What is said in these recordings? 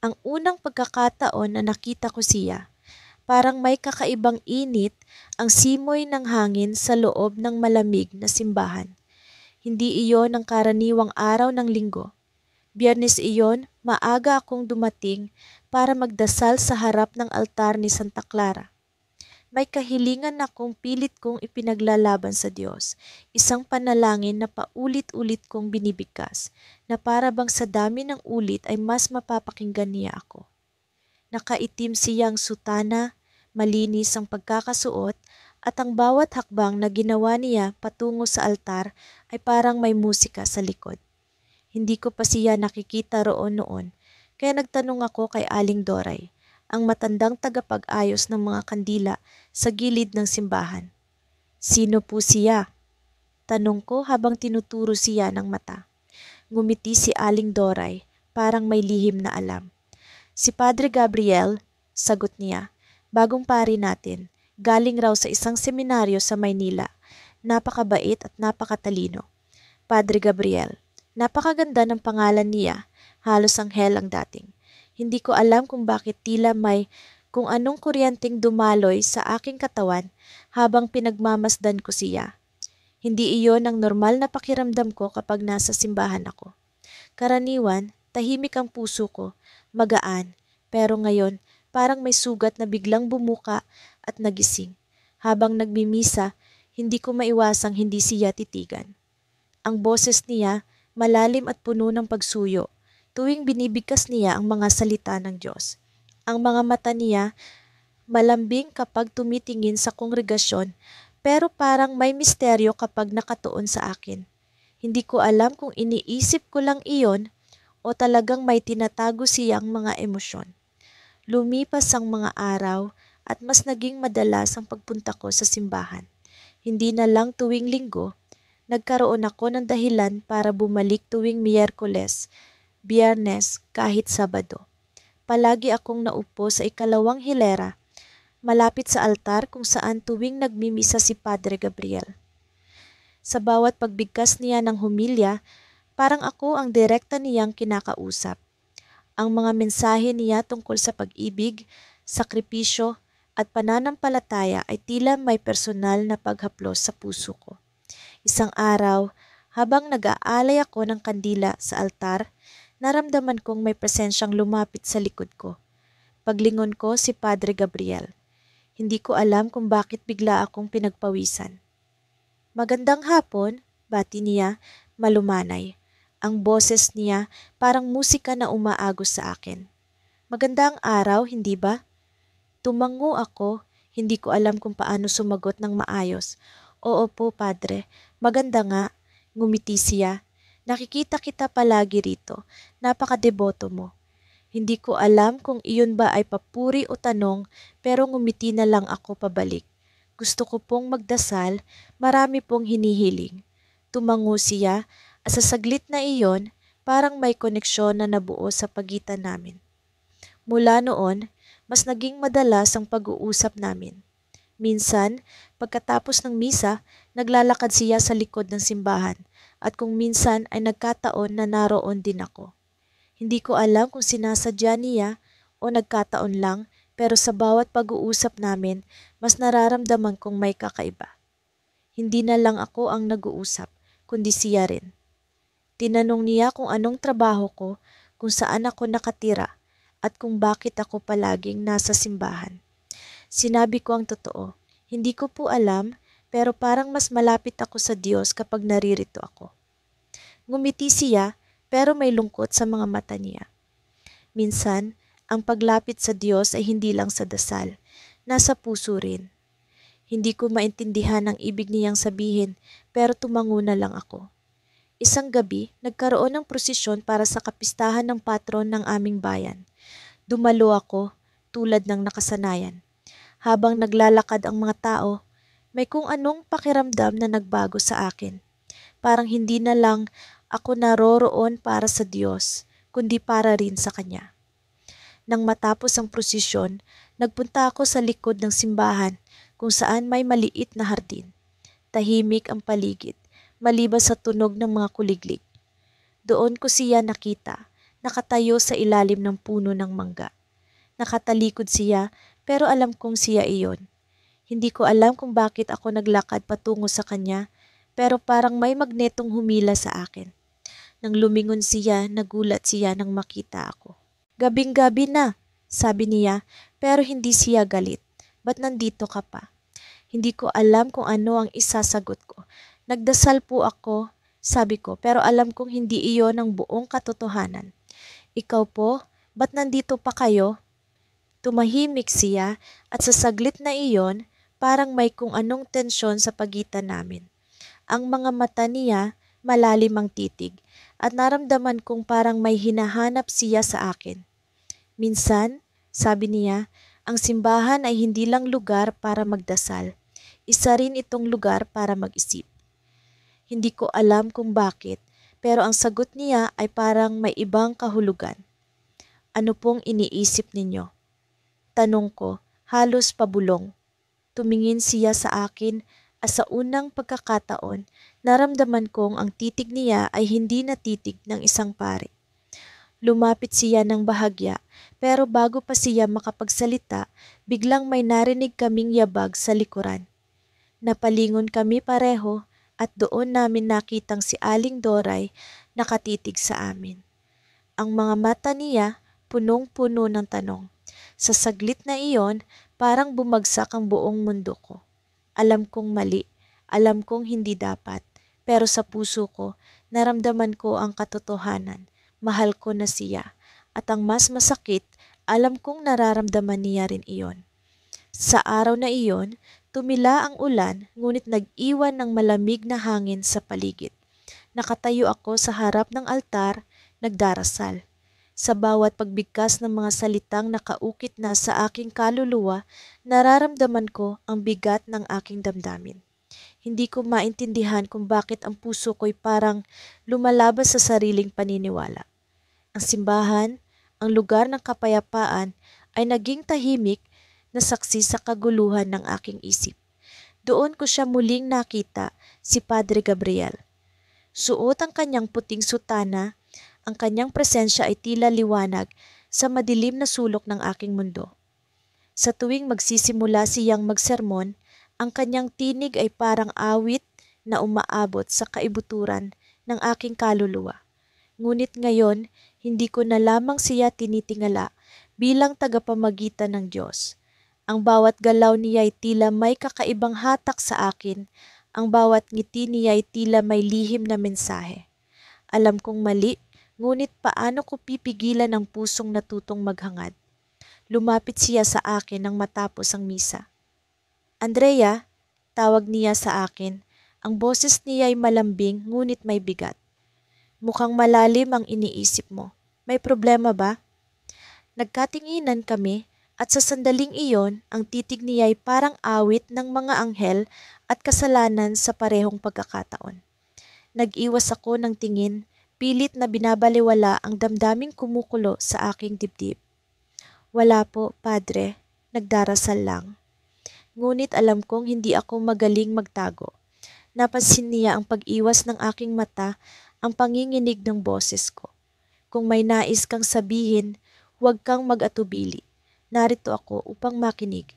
Ang unang pagkakataon na nakita ko siya, parang may kakaibang init ang simoy ng hangin sa loob ng malamig na simbahan. Hindi iyon ang karaniwang araw ng linggo. Biyernes iyon, maaga akong dumating para magdasal sa harap ng altar ni Santa Clara. May kahilingan akong pilit kong ipinaglalaban sa Diyos, isang panalangin na paulit-ulit kong binibigkas, na para bang sa dami ng ulit ay mas mapapakinggan niya ako. Nakaitim siyang sutana, malinis ang pagkakasuot, at ang bawat hakbang na ginawa niya patungo sa altar ay parang may musika sa likod. Hindi ko pa siya nakikita roon noon, kaya nagtanong ako kay Aling Doray, ang matandang tagapag-ayos ng mga kandila sa gilid ng simbahan. Sino po siya? Tanong ko habang tinuturo siya ng mata. Ngumiti si Aling Doray, parang may lihim na alam. Si Padre Gabriel, sagot niya, bagong pari natin, galing raw sa isang seminaryo sa Maynila. Napakabait at napakatalino. Padre Gabriel. Napakaganda ng pangalan niya, halos anghel ang dating. Hindi ko alam kung bakit tila may kung anong kuryenteng dumaloy sa aking katawan habang pinagmamasdan ko siya. Hindi iyon ang normal na pakiramdam ko kapag nasa simbahan ako. Karaniwan, tahimik ang puso ko, magaan, pero ngayon parang may sugat na biglang bumuka at nagising. Habang nagmimisa, hindi ko maiwasang hindi siya titigan. Ang boses niya, malalim at puno ng pagsuyo, tuwing binibigkas niya ang mga salita ng Diyos. Ang mga mata niya, malambing kapag tumitingin sa kongregasyon, pero parang may misteryo kapag nakatuon sa akin. Hindi ko alam kung iniisip ko lang iyon o talagang may tinatago siyang mga emosyon. Lumipas ang mga araw at mas naging madalas ang pagpunta ko sa simbahan. Hindi na lang tuwing linggo, nagkaroon ako ng dahilan para bumalik tuwing Miyerkules, Biyernes, kahit Sabado. Palagi akong naupo sa ikalawang hilera, malapit sa altar kung saan tuwing nagmimisa si Padre Gabriel. Sa bawat pagbigkas niya ng humilya, parang ako ang direkta niyang kinakausap. Ang mga mensahe niya tungkol sa pag-ibig, sakripisyo, at pananampalataya ay tila may personal na paghaplos sa puso ko. Isang araw, habang nag-aalay ako ng kandila sa altar, naramdaman kong may presensyang lumapit sa likod ko. Paglingon ko si Padre Gabriel. Hindi ko alam kung bakit bigla akong pinagpawisan. Magandang hapon, bati niya, malumanay. Ang boses niya parang musika na umaagos sa akin. Magandang araw, hindi ba? Tumango ako, hindi ko alam kung paano sumagot ng maayos. Oo po, Padre. Maganda nga. Ngumiti siya. Nakikita kita palagi rito. Napakadeboto mo. Hindi ko alam kung iyon ba ay papuri o tanong, pero ngumiti na lang ako pabalik. Gusto ko pong magdasal, marami pong hinihiling. Tumango siya at sa saglit na iyon, parang may koneksyon na nabuo sa pagitan namin. Mula noon, mas naging madalas ang pag-uusap namin. Minsan, pagkatapos ng misa, naglalakad siya sa likod ng simbahan at kung minsan ay nagkataon na naroon din ako. Hindi ko alam kung sinasadya niya o nagkataon lang, pero sa bawat pag-uusap namin, mas nararamdaman kong may kakaiba. Hindi na lang ako ang nag-uusap, kundi siya rin. Tinanong niya kung anong trabaho ko, kung saan ako nakatira, at kung bakit ako palaging nasa simbahan. Sinabi ko ang totoo. Hindi ko po alam, pero parang mas malapit ako sa Diyos kapag naririto ako. Ngumiti siya, pero may lungkot sa mga mata niya. Minsan, ang paglapit sa Diyos ay hindi lang sa dasal, nasa puso rin. Hindi ko maintindihan ang ibig niyang sabihin, pero tumango na lang ako. Isang gabi, nagkaroon ng prosesyon para sa kapistahan ng patron ng aming bayan. Dumalo ako, tulad ng nakasanayan. Habang naglalakad ang mga tao, may kung anong pakiramdam na nagbago sa akin. Parang hindi na lang ako naroroon para sa Diyos, kundi para rin sa Kanya. Nang matapos ang prosesyon, nagpunta ako sa likod ng simbahan kung saan may maliit na hardin. Tahimik ang paligid, maliban sa tunog ng mga kuliglig. Doon ko siya nakita, nakatayo sa ilalim ng puno ng mangga. Nakatalikod siya, pero alam kong siya iyon. Hindi ko alam kung bakit ako naglakad patungo sa kanya, pero parang may magnetong humila sa akin. Nang lumingon siya, nagulat siya nang makita ako. "Gabing-gabi na," sabi niya, pero hindi siya galit. "Ba't nandito ka pa?" Hindi ko alam kung ano ang isasagot ko. "Nagdasal po ako," sabi ko, pero alam kong hindi iyon ang buong katotohanan. "Ikaw po? Ba't nandito pa kayo?" Tumahimik siya at sa saglit na iyon, parang may kung anong tensyon sa pagitan namin. Ang mga mata niya, malalim ang titig, at naramdaman kong parang may hinahanap siya sa akin. "Minsan," sabi niya, "ang simbahan ay hindi lang lugar para magdasal. Isa rin itong lugar para mag-isip." Hindi ko alam kung bakit, pero ang sagot niya ay parang may ibang kahulugan. "Ano pong iniisip ninyo?" Tanong ko, halos pabulong. Tumingin siya sa akin at sa unang pagkakataon, naramdaman kong ang titig niya ay hindi na titig ng isang pari. Lumapit siya ng bahagya, pero bago pa siya makapagsalita, biglang may narinig kaming yabag sa likuran. Napalingon kami pareho at doon namin nakitang si Aling Doray nakatitig sa amin. Ang mga mata niya punong-puno ng tanong. Sa saglit na iyon, parang bumagsak ang buong mundo ko. Alam kong mali, alam kong hindi dapat, pero sa puso ko, naramdaman ko ang katotohanan. Mahal ko na siya. At ang mas masakit, alam kong nararamdaman niya rin iyon. Sa araw na iyon, tumila ang ulan, ngunit nag-iwan ng malamig na hangin sa paligid. Nakatayo ako sa harap ng altar, nagdarasal. Sa bawat pagbigkas ng mga salitang nakaukit na sa aking kaluluwa, nararamdaman ko ang bigat ng aking damdamin. Hindi ko maintindihan kung bakit ang puso ko'y parang lumalabas sa sariling paniniwala. Ang simbahan, ang lugar ng kapayapaan, ay naging tahimik na saksi sa kaguluhan ng aking isip. Doon ko siya muling nakita, si Padre Gabriel. Suot ang kanyang puting sutana, ang kanyang presensya ay tila liwanag sa madilim na sulok ng aking mundo. Sa tuwing magsisimula siyang magsermon, ang kanyang tinig ay parang awit na umaabot sa kaibuturan ng aking kaluluwa. Ngunit ngayon, hindi ko na lamang siya tinitingala bilang tagapamagitan ng Diyos. Ang bawat galaw niya ay tila may kakaibang hatak sa akin, ang bawat ngiti niya ay tila may lihim na mensahe. Alam kong mali, ngunit paano ko pipigilan ang pusong natutong maghangad? Lumapit siya sa akin nang matapos ang misa. "Andrea," tawag niya sa akin. Ang boses niya ay malambing ngunit may bigat. "Mukhang malalim ang iniisip mo. May problema ba?" Nagkatinginan kami at sa sandaling iyon, ang titig niya ay parang awit ng mga anghel at kasalanan sa parehong pagkakataon. Nag-iwas ako ng tingin, pilit na binabaliwala ang damdaming kumukulo sa aking dibdib. "Wala po, Padre. Nagdarasal lang." Ngunit alam kong hindi ako magaling magtago. Napansin niya ang pag-iwas ng aking mata, ang panginginig ng boses ko. "Kung may nais kang sabihin, huwag kang mag-atubili. Narito ako upang makinig."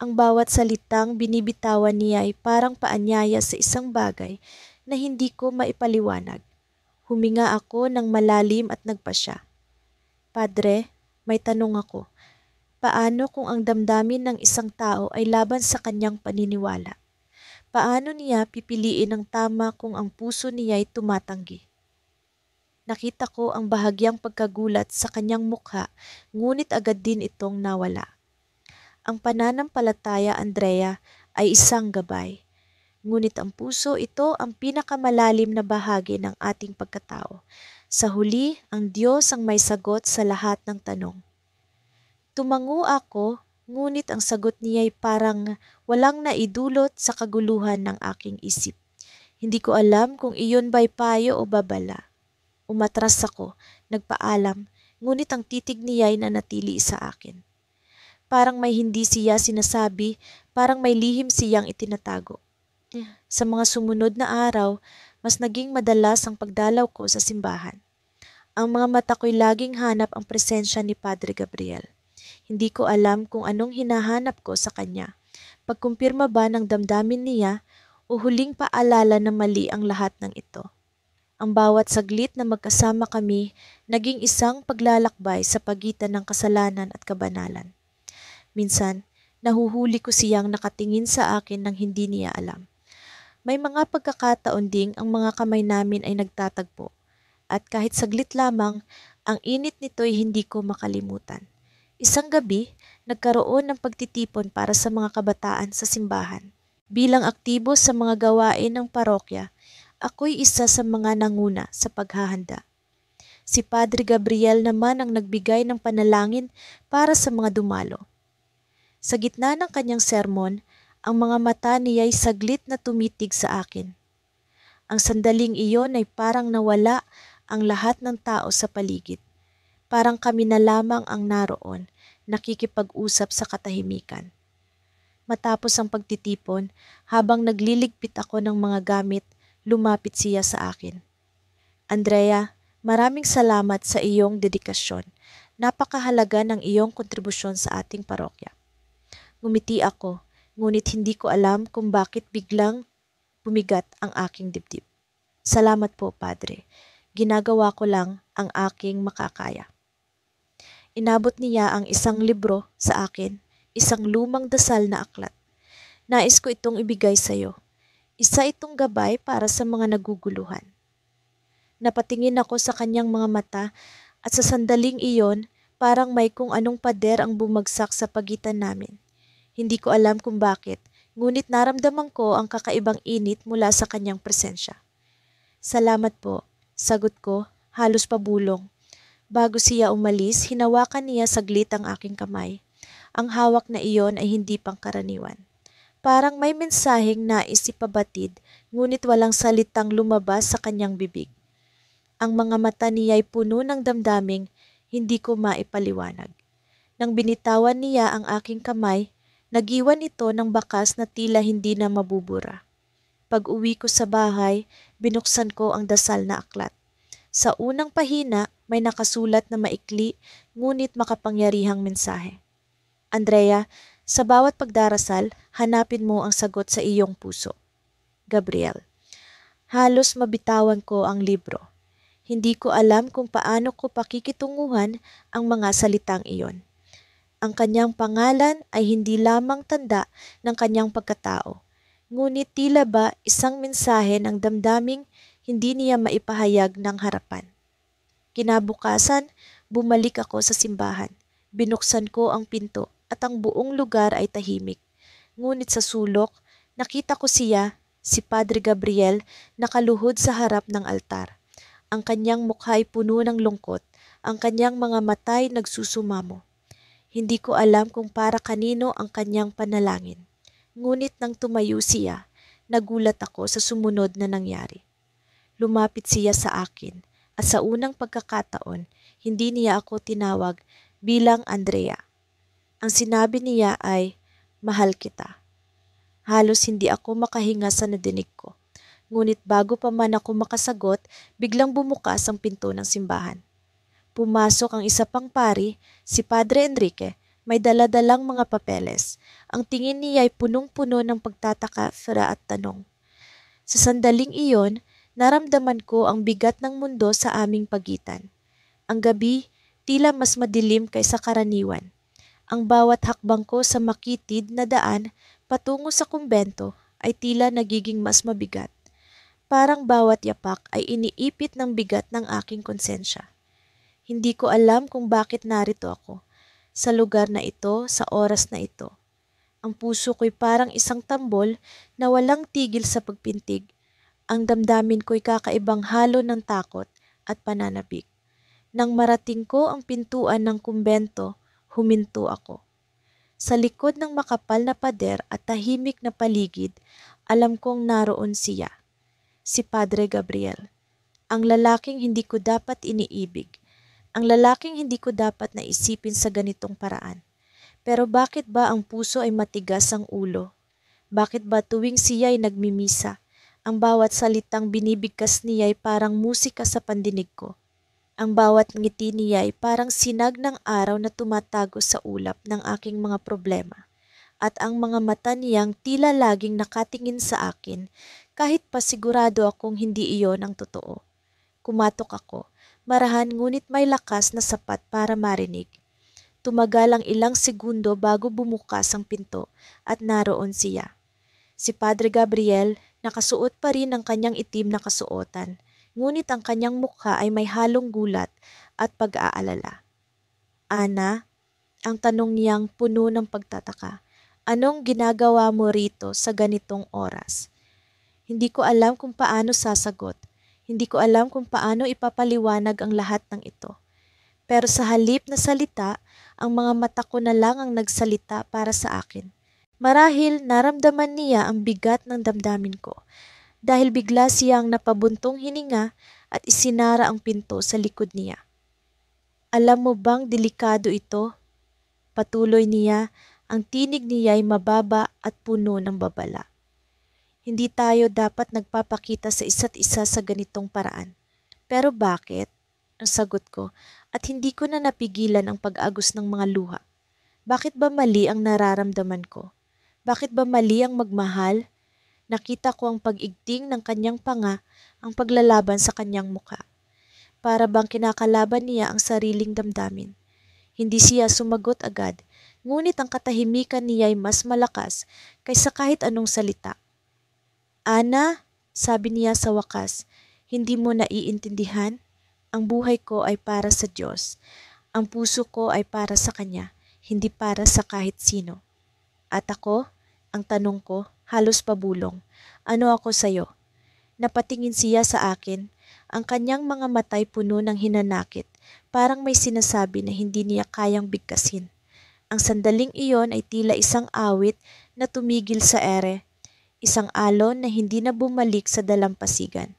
Ang bawat salitang binibitawan niya ay parang paanyaya sa isang bagay na hindi ko maipaliwanag. Huminga ako ng malalim at nagpasya. "Padre, may tanong ako. Paano kung ang damdamin ng isang tao ay laban sa kanyang paniniwala? Paano niya pipiliin ang tama kung ang puso niya ay tumatanggi?" Nakita ko ang bahagyang pagkagulat sa kanyang mukha, ngunit agad din itong nawala. Ang pananampalataya, Andrea, ay isang gabay. Ngunit ang puso, ito ang pinakamalalim na bahagi ng ating pagkatao. Sa huli, ang Diyos ang may sagot sa lahat ng tanong. Tumango ako, ngunit ang sagot niya ay parang walang naidulot sa kaguluhan ng aking isip. Hindi ko alam kung iyon ba'y payo o babala. Umatras ako, nagpaalam, ngunit ang titig niya ay nanatili sa akin. Parang may hindi siya sinasabi, parang may lihim siyang itinatago. Sa mga sumunod na araw, mas naging madalas ang pagdalaw ko sa simbahan. Ang mga mata ko'y laging hanap ang presensya ni Padre Gabriel. Hindi ko alam kung anong hinahanap ko sa kanya. Pagkumpirma ba ng damdamin niya o huling paalala na mali ang lahat ng ito? Ang bawat saglit na magkasama kami naging isang paglalakbay sa pagitan ng kasalanan at kabanalan. Minsan, nahuhuli ko siyang nakatingin sa akin nang hindi niya alam. May mga pagkakataon ding ang mga kamay namin ay nagtatagpo. At kahit saglit lamang, ang init nito'y hindi ko makalimutan. Isang gabi, nagkaroon ng pagtitipon para sa mga kabataan sa simbahan. Bilang aktibo sa mga gawain ng parokya, ako'y isa sa mga nanguna sa paghahanda. Si Padre Gabriel naman ang nagbigay ng panalangin para sa mga dumalo. Sa gitna ng kanyang sermon, ang mga mata niya'y saglit na tumitig sa akin. Ang sandaling iyon ay parang nawala ang lahat ng tao sa paligid. Parang kami na lamang ang naroon, nakikipag-usap sa katahimikan. Matapos ang pagtitipon, habang nagliligpit ako ng mga gamit, lumapit siya sa akin. Andrea, maraming salamat sa iyong dedikasyon. Napakahalaga ng iyong kontribusyon sa ating parokya. Ngumiti ako, ngunit hindi ko alam kung bakit biglang bumigat ang aking dibdib. Salamat po, Padre. Ginagawa ko lang ang aking makakaya. Inabot niya ang isang libro sa akin, isang lumang dasal na aklat. Nais ko itong ibigay sa iyo. Isa itong gabay para sa mga naguguluhan. Napatingin ako sa kanyang mga mata at sa sandaling iyon, parang may kung anong pader ang bumagsak sa pagitan namin. Hindi ko alam kung bakit, ngunit naramdaman ko ang kakaibang init mula sa kanyang presensya. Salamat po, sagot ko, halos pabulong. Bago siya umalis, hinawakan niya saglit ang aking kamay. Ang hawak na iyon ay hindi pangkaraniwan. Parang may mensaheng nais ipabatid, ngunit walang salitang lumabas sa kanyang bibig. Ang mga mata niya ay puno ng damdaming hindi ko maipaliwanag. Nang binitawan niya ang aking kamay, nagiwan ito ng bakas na tila hindi na mabubura. Pag-uwi ko sa bahay, binuksan ko ang dasal na aklat. Sa unang pahina, may nakasulat na maikli ngunit makapangyarihang mensahe. Andrea, sa bawat pagdarasal, hanapin mo ang sagot sa iyong puso. Gabriel. Halos mabitawan ko ang libro. Hindi ko alam kung paano ko pakikitunguhan ang mga salitang iyon. Ang kanyang pangalan ay hindi lamang tanda ng kanyang pagkatao, ngunit tila ba isang mensahe ng damdaming hindi niya maipahayag ng harapan. Kinabukasan, bumalik ako sa simbahan. Binuksan ko ang pinto at ang buong lugar ay tahimik. Ngunit sa sulok, nakita ko siya, si Padre Gabriel, nakaluhod sa harap ng altar. Ang kanyang mukha ay puno ng lungkot, ang kanyang mga mata'y nagsusumamo. Hindi ko alam kung para kanino ang kanyang panalangin. Ngunit nang tumayo siya, nagulat ako sa sumunod na nangyari. Lumapit siya sa akin at sa unang pagkakataon, hindi niya ako tinawag bilang Andrea. Ang sinabi niya ay, "Mahal kita." Halos hindi ako makahinga sa nadinig ko. Ngunit bago pa man ako makasagot, biglang bumukas ang pinto ng simbahan. Pumasok ang isa pang pari, si Padre Enrique, may daladalang mga papeles. Ang tingin niya ay punong-puno ng pagtataka at tanong. Sa sandaling iyon, naramdaman ko ang bigat ng mundo sa aming pagitan. Ang gabi, tila mas madilim kaysa karaniwan. Ang bawat hakbang ko sa makitid na daan patungo sa kumbento ay tila nagiging mas mabigat. Parang bawat yapak ay iniipit ng bigat ng aking konsensya. Hindi ko alam kung bakit narito ako, sa lugar na ito, sa oras na ito. Ang puso ko'y parang isang tambol na walang tigil sa pagpintig. Ang damdamin ko'y kakaibang halo ng takot at pananabik. Nang marating ko ang pintuan ng kumbento, huminto ako. Sa likod ng makapal na pader at tahimik na paligid, alam kong naroon siya, si Padre Gabriel. Ang lalaking hindi ko dapat iniibig. Ang lalaking hindi ko dapat naisipin sa ganitong paraan. Pero bakit ba ang puso ay matigas ang ulo? Bakit ba tuwing siya ay nagmimisa, ang bawat salitang binibigkas niya ay parang musika sa pandinig ko? Ang bawat ngiti niya ay parang sinag ng araw na tumatago sa ulap ng aking mga problema. At ang mga mata niyang tila laging nakatingin sa akin kahit pa sigurado akong hindi iyon ang totoo. Kumatok ako, marahan ngunit may lakas na sapat para marinig. Tumagal ang ilang segundo bago bumukas ang pinto at naroon siya. Si Padre Gabriel nakasuot pa rin ang kanyang itim na kasuotan, ngunit ang kanyang mukha ay may halong gulat at pag-aalala. Ana, ang tanong niyang puno ng pagtataka, anong ginagawa mo rito sa ganitong oras? Hindi ko alam kung paano sasagot. Hindi ko alam kung paano ipapaliwanag ang lahat ng ito. Pero sa halip na salita, ang mga mata ko na lang ang nagsalita para sa akin. Marahil naramdaman niya ang bigat ng damdamin ko dahil bigla siyang napabuntong hininga at isinara ang pinto sa likod niya. Alam mo bang delikado ito? Patuloy niya, ang tinig niya ay mababa at puno ng babala. Hindi tayo dapat nagpapakita sa isa't isa sa ganitong paraan. Pero bakit? Ang sagot ko, at hindi ko na napigilan ang pag-agos ng mga luha. Bakit ba mali ang nararamdaman ko? Bakit ba mali ang magmahal? Nakita ko ang pag-igting ng kanyang panga, ang paglalaban sa kanyang mukha. Para bang kinakalaban niya ang sariling damdamin. Hindi siya sumagot agad, ngunit ang katahimikan niya ay mas malakas kaysa kahit anong salita. Ana, sabi niya sa wakas, hindi mo naiintindihan? Ang buhay ko ay para sa Diyos. Ang puso ko ay para sa Kanya, hindi para sa kahit sino. At ako, ang tanong ko, halos pabulong. Ano ako sa'yo? Napatingin siya sa akin, ang kanyang mga matay puno ng hinanakit, parang may sinasabi na hindi niya kayang bigkasin. Ang sandaling iyon ay tila isang awit na tumigil sa ere, isang alon na hindi na bumalik sa dalampasigan.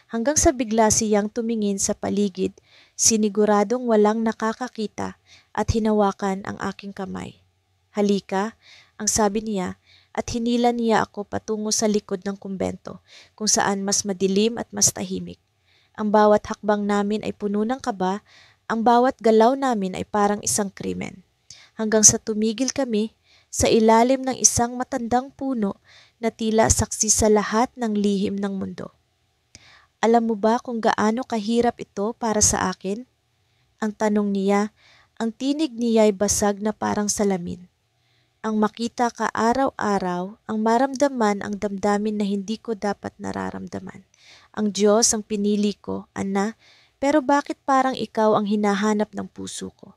Hanggang sa bigla siyang tumingin sa paligid, siniguradong walang nakakakita at hinawakan ang aking kamay. Halika, ang sabi niya, at hinila niya ako patungo sa likod ng kumbento kung saan mas madilim at mas tahimik. Ang bawat hakbang namin ay puno ng kaba, ang bawat galaw namin ay parang isang krimen. Hanggang sa tumigil kami sa ilalim ng isang matandang puno na tila saksi sa lahat ng lihim ng mundo. Alam mo ba kung gaano kahirap ito para sa akin? Ang tanong niya, ang tinig niya ay basag na parang salamin. Ang makita ka araw-araw, ang maramdaman ang damdamin na hindi ko dapat nararamdaman. Ang Diyos ang pinili ko, Ana, pero bakit parang ikaw ang hinahanap ng puso ko?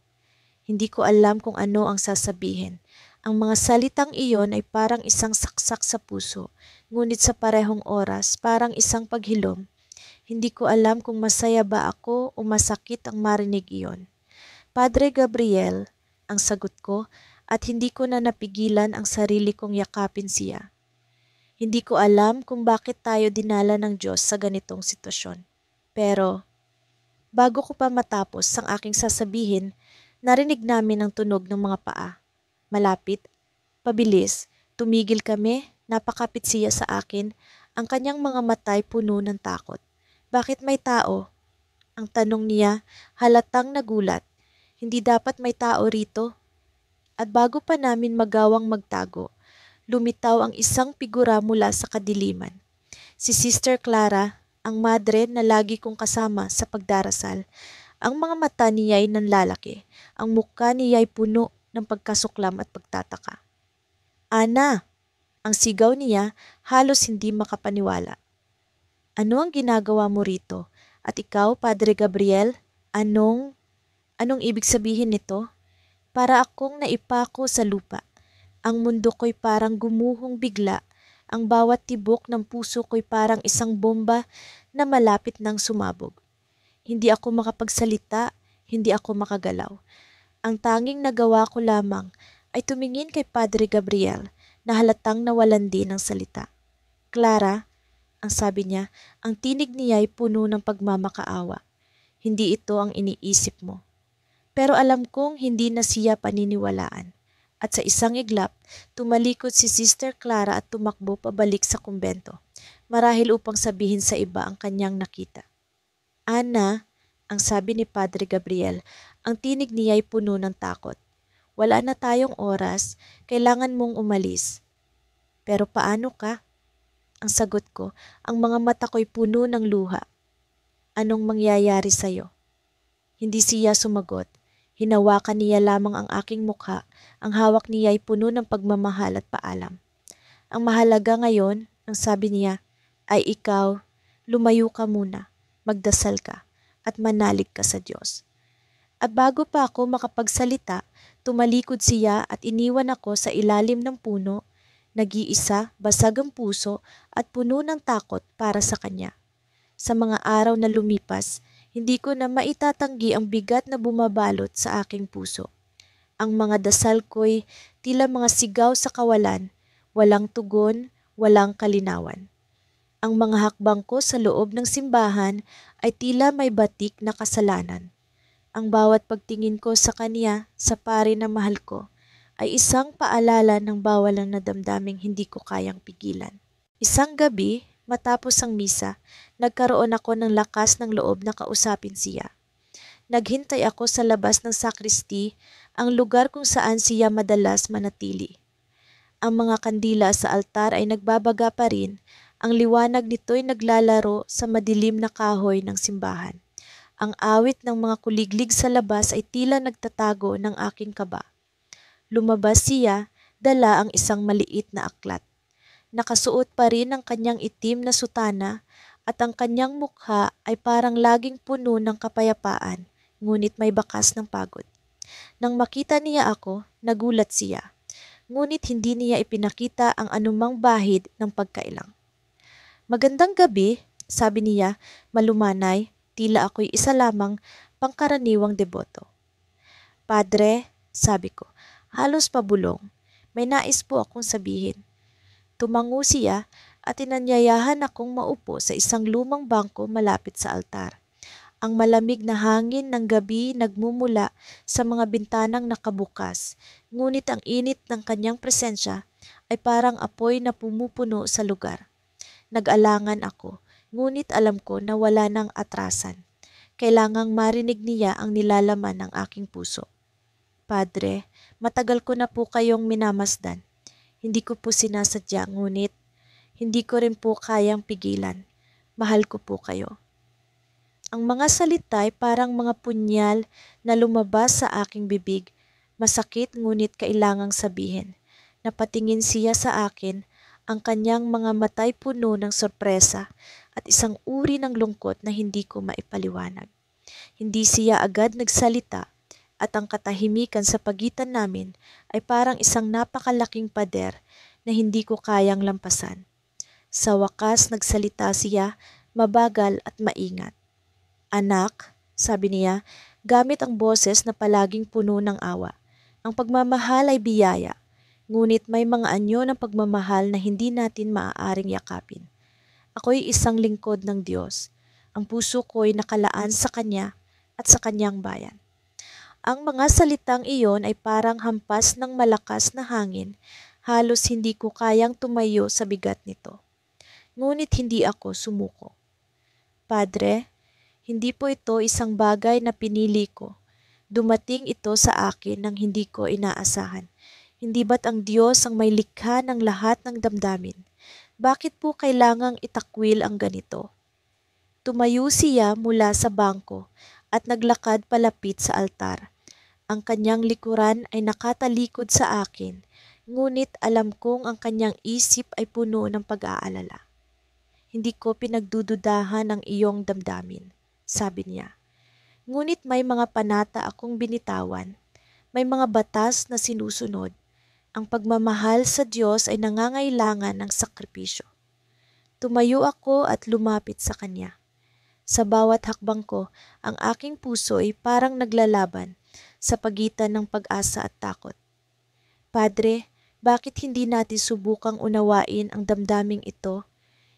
Hindi ko alam kung ano ang sasabihin. Ang mga salitang iyon ay parang isang saksak sa puso, ngunit sa parehong oras parang isang paghilom. Hindi ko alam kung masaya ba ako o masakit ang marinig iyon. Padre Gabriel, ang sagot ko, at hindi ko na napigilan ang sarili kong yakapin siya. Hindi ko alam kung bakit tayo dinala ng Diyos sa ganitong sitwasyon. Pero, bago ko pa matapos ang aking sasabihin, narinig namin ang tunog ng mga paa. Malapit, pabilis, tumigil kami, napakapit siya sa akin, ang kanyang mga matay puno ng takot. Bakit may tao? Ang tanong niya, halatang nagulat. Hindi dapat may tao rito. At bago pa namin magawang magtago, lumitaw ang isang figura mula sa kadiliman. Si Sister Clara, ang madre na lagi kong kasama sa pagdarasal. Ang mga mata niya ay nanlalaki. Ang mukha niya ay puno ng pagkasuklam at pagtataka. Ana! Ang sigaw niya, halos hindi makapaniwala. Ano ang ginagawa mo rito? At ikaw, Padre Gabriel, anong ibig sabihin nito? Para akong naipako sa lupa. Ang mundo ko'y parang gumuhong bigla. Ang bawat tibok ng puso ko'y parang isang bomba na malapit nang sumabog. Hindi ako makapagsalita, hindi ako makagalaw. Ang tanging nagawa ko lamang ay tumingin kay Padre Gabriel na halatang nawalan din ng salita. Clara, ang sabi niya, ang tinig niya ay puno ng pagmamakaawa. Hindi ito ang iniisip mo. Pero alam kong hindi na siya paniniwalaan. At sa isang iglap, tumalikod si Sister Clara at tumakbo pabalik sa kumbento, marahil upang sabihin sa iba ang kanyang nakita. Ana, Ang sabi ni Padre Gabriel, ang tinig niya ay puno ng takot. Wala na tayong oras, kailangan mong umalis. Pero paano ka? Ang sagot ko, ang mga mata ko'y puno ng luha. Anong mangyayari sa'yo? Hindi siya sumagot. Hinawakan niya lamang ang aking mukha. Ang hawak niya ay puno ng pagmamahal at paalam. Ang mahalaga ngayon, ang sabi niya, ay ikaw, lumayo ka muna, magdasal ka, at manalig ka sa Diyos. At bago pa ako makapagsalita, tumalikod siya at iniwan ako sa ilalim ng puno, nag-iisa, basag ang puso at puno ng takot para sa kanya. Sa mga araw na lumipas, hindi ko na maitatanggi ang bigat na bumabalot sa aking puso. Ang mga dasal ko'y tila mga sigaw sa kawalan, walang tugon, walang kalinawan. Ang mga hakbang ko sa loob ng simbahan ay tila may batik na kasalanan. Ang bawat pagtingin ko sa kanya, sa pari na mahal ko, ay isang paalala ng bawalan na damdaming hindi ko kayang pigilan. Isang gabi, matapos ang misa, nagkaroon ako ng lakas ng loob na kausapin siya. Naghintay ako sa labas ng sakristi, ang lugar kung saan siya madalas manatili. Ang mga kandila sa altar ay nagbabaga pa rin, ang liwanag nito'y naglalaro sa madilim na kahoy ng simbahan. Ang awit ng mga kuliglig sa labas ay tila nagtatago ng aking kaba. Lumabas siya, dala ang isang maliit na aklat. Nakasuot pa rin ang kanyang itim na sutana at ang kanyang mukha ay parang laging puno ng kapayapaan, ngunit may bakas ng pagod. Nang makita niya ako, nagulat siya. Ngunit hindi niya ipinakita ang anumang bahid ng pagkailang. Magandang gabi, sabi niya, malumanay, tila ako'y isa lamang pangkaraniwang deboto. Padre, sabi ko, halos pabulong, may nais po akong sabihin. Tumango siya at inanyayahan akong maupo sa isang lumang bangko malapit sa altar. Ang malamig na hangin ng gabi nagmumula sa mga bintanang nakabukas, ngunit ang init ng kanyang presensya ay parang apoy na pumupuno sa lugar. Nag-alangan ako, ngunit alam ko na wala nang atrasan. Kailangang marinig niya ang nilalaman ng aking puso. Padre, matagal ko na po kayong minamasdan. Hindi ko po sinasadya, ngunit hindi ko rin po kayang pigilan. Mahal ko po kayo. Ang mga salita ay parang mga punyal na lumabas sa aking bibig. Masakit ngunit kailangang sabihin. Napatingin siya sa akin, ang kanyang mga matay puno ng sorpresa at isang uri ng lungkot na hindi ko maipaliwanag. Hindi siya agad nagsalita at ang katahimikan sa pagitan namin ay parang isang napakalaking pader na hindi ko kayang lampasan. Sa wakas nagsalita siya, mabagal at maingat. Anak, sabi niya, gamit ang boses na palaging puno ng awa. Ang pagmamahal ay biyaya, ngunit may mga anyo ng pagmamahal na hindi natin maaaring yakapin. Ako'y isang lingkod ng Diyos. Ang puso ko'y nakalaan sa Kanya at sa Kanyang bayan. Ang mga salitang iyon ay parang hampas ng malakas na hangin, halos hindi ko kayang tumayo sa bigat nito. Ngunit hindi ako sumuko. Padre, hindi po ito isang bagay na pinili ko. Dumating ito sa akin nang hindi ko inaasahan. Hindi ba't ang Diyos ang may likha ng lahat ng damdamin? Bakit po kailangang itakwil ang ganito? Tumayo siya mula sa bangko at naglakad palapit sa altar. Ang kanyang likuran ay nakatalikod sa akin, ngunit alam kong ang kanyang isip ay puno ng pag-aalala. Hindi ko pinagdududahan ang iyong damdamin, sabi niya. Ngunit may mga panata akong binitawan, may mga batas na sinusunod. Ang pagmamahal sa Diyos ay nangangailangan ng sakripisyo. Tumayo ako at lumapit sa Kanya. Sa bawat hakbang ko, ang aking puso ay parang naglalaban sa pagitan ng pag-asa at takot. Padre, bakit hindi natin subukang unawain ang damdaming ito?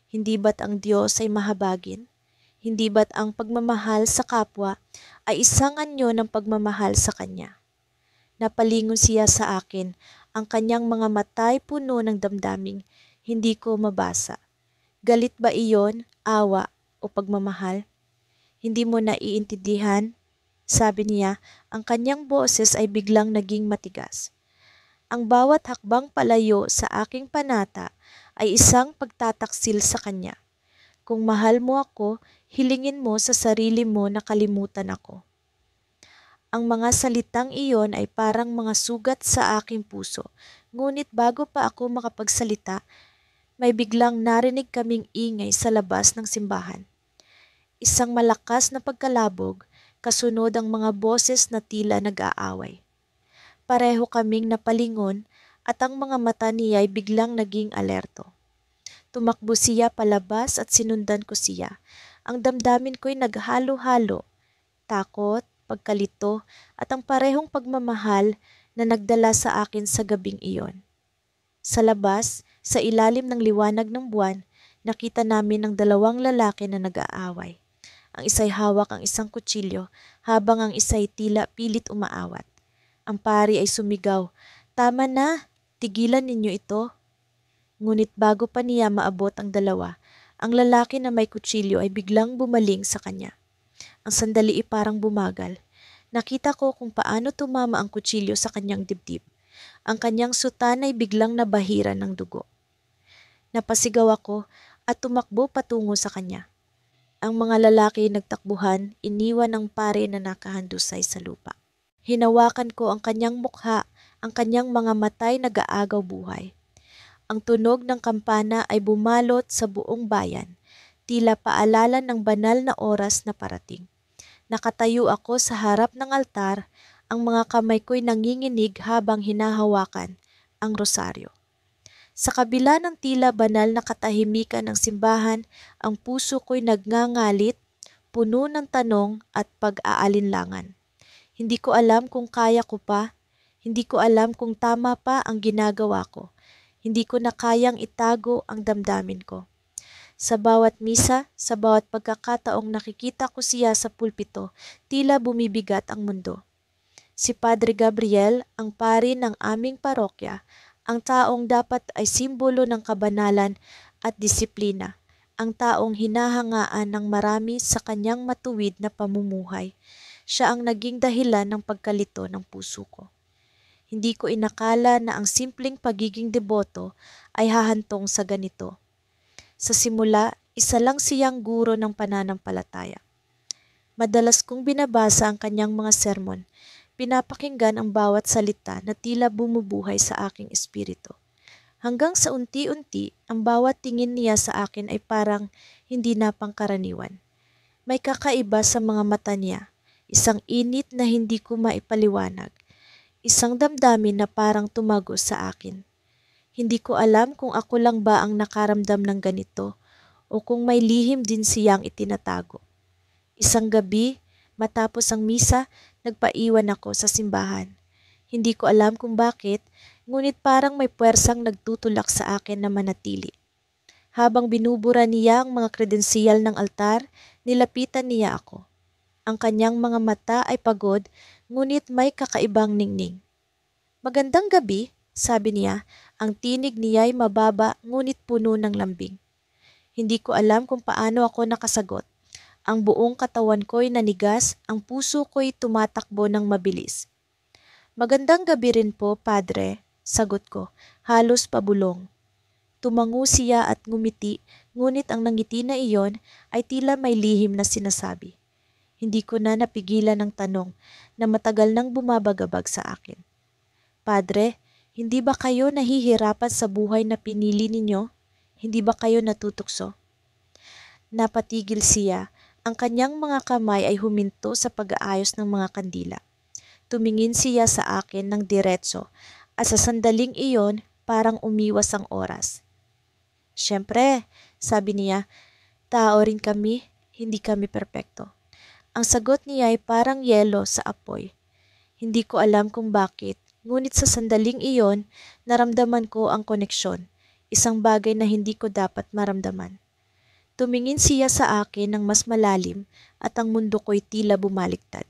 Hindi ba't ang Diyos ay mahabagin? Hindi ba't ang pagmamahal sa kapwa ay isang anyo ng pagmamahal sa Kanya? Napalingon siya sa akin, ang kanyang mga matay puno ng damdaming hindi ko mabasa. Galit ba iyon, awa o pagmamahal? Hindi mo naiintindihan? Sabi niya, ang kanyang boses ay biglang naging matigas. Ang bawat hakbang palayo sa aking panata ay isang pagtataksil sa kanya. Kung mahal mo ako, hilingin mo sa sarili mo na kalimutan ako. Ang mga salitang iyon ay parang mga sugat sa aking puso. Ngunit bago pa ako makapagsalita, may biglang narinig kaming ingay sa labas ng simbahan. Isang malakas na pagkalabog, kasunod ang mga boses na tila nag-aaway. Pareho kaming napalingon at ang mga mata niya ay biglang naging alerto. Tumakbo siya palabas at sinundan ko siya. Ang damdamin ko'y naghalo-halo, takot, pagkalito at ang parehong pagmamahal na nagdala sa akin sa gabing iyon. Sa labas, sa ilalim ng liwanag ng buwan, nakita namin ang dalawang lalaki na nag-aaway. Ang isa'y hawak ang isang kutsilyo habang ang isa'y tila pilit umaawat. Ang pari ay sumigaw, "Tama na, tigilan ninyo ito." Ngunit bago pa niya maabot ang dalawa, ang lalaki na may kutsilyo ay biglang bumaling sa kanya. Ang sandali ay parang bumagal. Nakita ko kung paano tumama ang kutsilyo sa kanyang dibdib. Ang kanyang sutana ay biglang nabahira ng dugo. Napasigaw ako at tumakbo patungo sa kanya. Ang mga lalaki nagtakbuhan, iniwan ang pare na nakahandusay sa lupa. Hinawakan ko ang kanyang mukha, ang kanyang mga matay nag-aagaw buhay. Ang tunog ng kampana ay bumalot sa buong bayan, tila paalala ng banal na oras na parating. Nakatayo ako sa harap ng altar, ang mga kamay ko'y nanginginig habang hinahawakan ang rosaryo. Sa kabila ng tila banal na katahimikan ng simbahan, ang puso ko'y nagngangalit, puno ng tanong at pag-aalinlangan. Hindi ko alam kung kaya ko pa, hindi ko alam kung tama pa ang ginagawa ko. Hindi ko na kayang itago ang damdamin ko. Sa bawat misa, sa bawat pagkakataong nakikita ko siya sa pulpito, tila bumibigat ang mundo. Si Padre Gabriel, ang pari ng aming parokya, ang taong dapat ay simbolo ng kabanalan at disiplina, ang taong hinahangaan ng marami sa kanyang matuwid na pamumuhay. Siya ang naging dahilan ng pagkalito ng puso ko. Hindi ko inakala na ang simpleng pagiging deboto ay hahantong sa ganito. Sa simula, isa lang siyang guro ng pananampalataya. Madalas kong binabasa ang kanyang mga sermon, pinapakinggan ang bawat salita na tila bumubuhay sa aking espiritu. Hanggang sa unti-unti, ang bawat tingin niya sa akin ay parang hindi na pangkaraniwan. May kakaiba sa mga mata niya, isang init na hindi ko maipaliwanag. Isang damdamin na parang tumagos sa akin. Hindi ko alam kung ako lang ba ang nakaramdam ng ganito o kung may lihim din siyang itinatago. Isang gabi, matapos ang misa, nagpaiwan ako sa simbahan. Hindi ko alam kung bakit, ngunit parang may puwersang nagtutulak sa akin na manatili. Habang binubura niya ang mga kredensiyal ng altar, nilapitan niya ako. Ang kanyang mga mata ay pagod, ngunit may kakaibang ningning. "Magandang gabi," sabi niya. Ang tinig niya ay mababa ngunit puno ng lambing. Hindi ko alam kung paano ako nakasagot. Ang buong katawan ko'y nanigas, ang puso ko'y tumatakbo ng mabilis. "Magandang gabi rin po, Padre," sagot ko, halos pabulong. Tumango siya at ngumiti, ngunit ang nangiti na iyon ay tila may lihim na sinasabi. Hindi ko na napigilan ang tanong na matagal nang bumabagabag sa akin. "Padre, hindi ba kayo nahihirapan sa buhay na pinili ninyo? Hindi ba kayo natutukso?" Napatigil siya. Ang kanyang mga kamay ay huminto sa pag-aayos ng mga kandila. Tumingin siya sa akin ng diretso at sa sandaling iyon parang umiwas ang oras. "Siyempre," sabi niya, "tao rin kami, hindi kami perpekto." Ang sagot niya ay parang yelo sa apoy. Hindi ko alam kung bakit, ngunit sa sandaling iyon, naramdaman ko ang koneksyon, isang bagay na hindi ko dapat maramdaman. Tumingin siya sa akin ng mas malalim at ang mundo ko'y tila bumaliktad.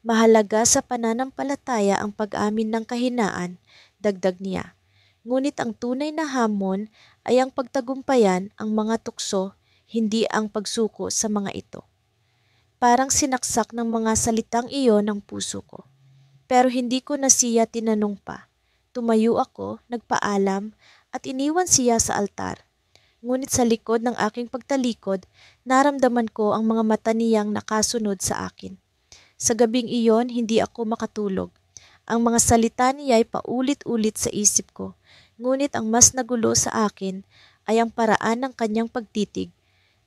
"Mahalaga sa pananampalataya ang pag-amin ng kahinaan," dagdag niya. "Ngunit ang tunay na hamon ay ang pagtagumpayan ang mga tukso, hindi ang pagsuko sa mga ito." Parang sinaksak ng mga salitang iyon ng puso ko. Pero hindi ko na siya tinanong pa. Tumayo ako, nagpaalam, at iniwan siya sa altar. Ngunit sa likod ng aking pagtalikod, naramdaman ko ang mga mata niyang nakasunod sa akin. Sa gabing iyon, hindi ako makatulog. Ang mga salita niya ay paulit-ulit sa isip ko. Ngunit ang mas nagulo sa akin ay ang paraan ng kanyang pagtitig.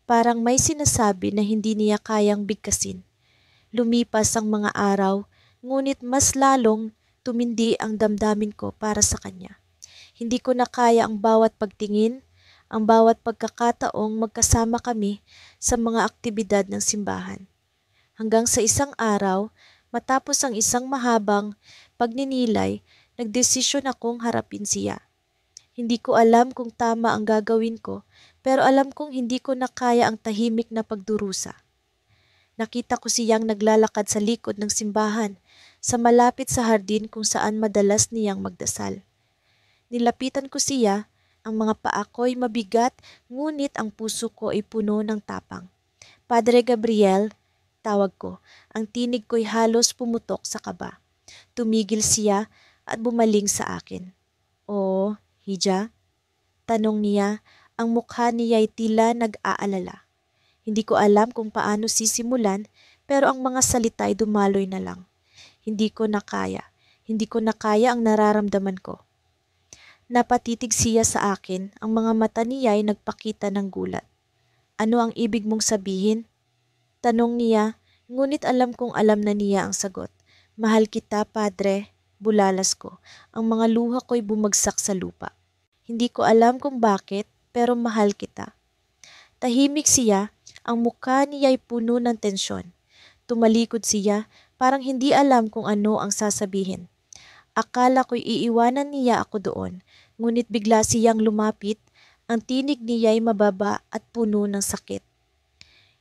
Parang may sinasabi na hindi niya kayang bigkasin. Lumipas ang mga araw, ngunit mas lalong tumindi ang damdamin ko para sa kanya. Hindi ko na kaya ang bawat pagtingin, ang bawat pagkakataong magkasama kami sa mga aktibidad ng simbahan. Hanggang sa isang araw, matapos ang isang mahabang pagninilay, nagdesisyon akong harapin siya. Hindi ko alam kung tama ang gagawin ko, pero alam kong hindi ko na kaya ang tahimik na pagdurusa. Nakita ko siyang naglalakad sa likod ng simbahan, sa malapit sa hardin kung saan madalas niyang magdasal. Nilapitan ko siya, ang mga paa ko'y mabigat, ngunit ang puso ko ay puno ng tapang. Padre Gabriel, tawag ko, ang tinig ko'y halos pumutok sa kaba. Tumigil siya at bumaling sa akin. "Oh, Hija?" Tanong niya, ang mukha niya ay tila nag-aalala. Hindi ko alam kung paano sisimulan, pero ang mga salita ay dumaloy na lang. Hindi ko na kaya. Hindi ko na kaya ang nararamdaman ko. Napatitig siya sa akin, ang mga mata niya ay nagpakita ng gulat. "Ano ang ibig mong sabihin?" Tanong niya, ngunit alam kong alam na niya ang sagot. "Mahal kita, Padre," bulalas ko. Ang mga luha ko'y bumagsak sa lupa. Hindi ko alam kung bakit, pero mahal kita. Tahimik siya, ang mukha niya ay puno ng tensyon. Tumalikod siya, parang hindi alam kung ano ang sasabihin. Akala ko'y iiwanan niya ako doon, ngunit bigla siyang lumapit, ang tinig niya ay mababa at puno ng sakit.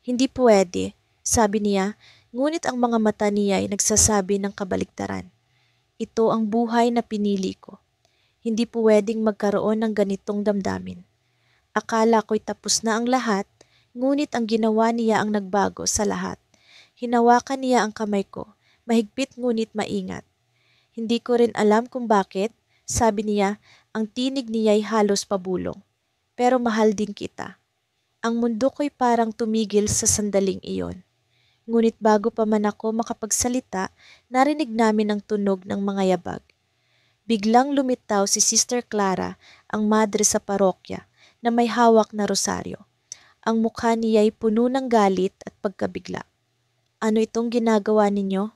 "Hindi pwede," sabi niya, ngunit ang mga mata niya ay nagsasabi ng kabaligtaran. "Ito ang buhay na pinili ko. Hindi pwedeng magkaroon ng ganitong damdamin." Akala ko'y tapos na ang lahat, ngunit ang ginawa niya ang nagbago sa lahat. Hinawakan niya ang kamay ko, mahigpit ngunit maingat. "Hindi ko rin alam kung bakit," sabi niya, ang tinig niya ay halos pabulong. "Pero mahal din kita." Ang mundo ko'y parang tumigil sa sandaling iyon. Ngunit bago pa man ako makapagsalita, narinig namin ang tunog ng mga yabag. Biglang lumitaw si Sister Clara, ang madre sa parokya, na may hawak na rosaryo. Ang mukha niya ay puno ng galit at pagkabigla. "Ano itong ginagawa ninyo?"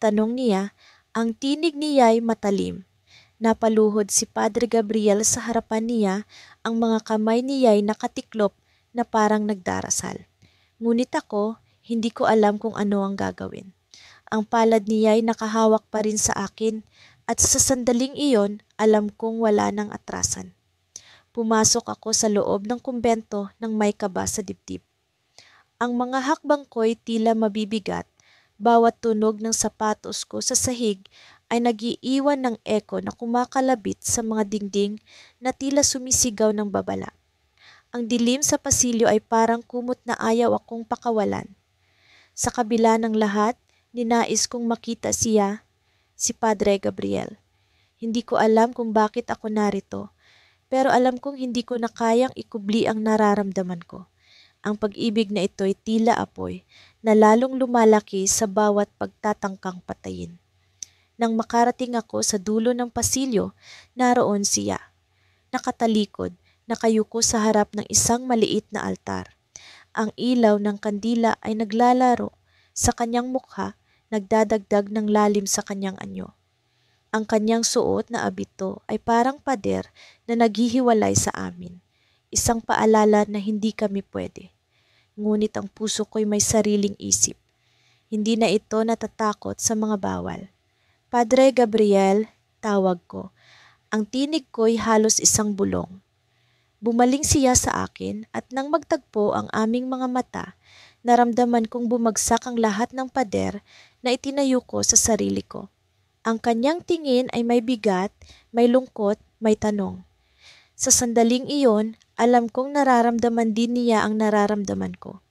Tanong niya, ang tinig niya ay matalim. Napaluhod si Padre Gabriel sa harapan niya, ang mga kamay niya ay nakatiklop na parang nagdarasal. Ngunit ako, hindi ko alam kung ano ang gagawin. Ang palad niya ay nakahawak pa rin sa akin at sa sandaling iyon, alam kong wala nang atrasan. Pumasok ako sa loob ng kumbento ng may kaba sa dibdib. Ang mga hakbang ko'y tila mabibigat, bawat tunog ng sapatos ko sa sahig ay nag-iiwan ng eko na kumakalabit sa mga dingding na tila sumisigaw ng babala. Ang dilim sa pasilyo ay parang kumot na ayaw akong pakawalan. Sa kabila ng lahat, ninais kong makita siya, si Padre Gabriel. Hindi ko alam kung bakit ako narito, pero alam kong hindi ko na kayang ikubli ang nararamdaman ko. Ang pag-ibig na ito'y tila apoy na lalong lumalaki sa bawat pagtatangkang patayin. Nang makarating ako sa dulo ng pasilyo, naroon siya. Nakatalikod, nakayuko sa harap ng isang maliit na altar. Ang ilaw ng kandila ay naglalaro sa kanyang mukha, nagdadagdag ng lalim sa kanyang anyo. Ang kanyang suot na abito ay parang pader na naghihiwalay sa amin. Isang paalala na hindi kami pwede. Ngunit ang puso ko'y may sariling isip. Hindi na ito natatakot sa mga bawal. "Padre Gabriel," tawag ko. Ang tinig ko'y halos isang bulong. Bumaling siya sa akin at nang magtagpo ang aming mga mata, naramdaman kong bumagsak ang lahat ng pader na itinayo ko sa sarili ko. Ang kanyang tingin ay may bigat, may lungkot, may tanong. Sa sandaling iyon, alam kong nararamdaman din niya ang nararamdaman ko.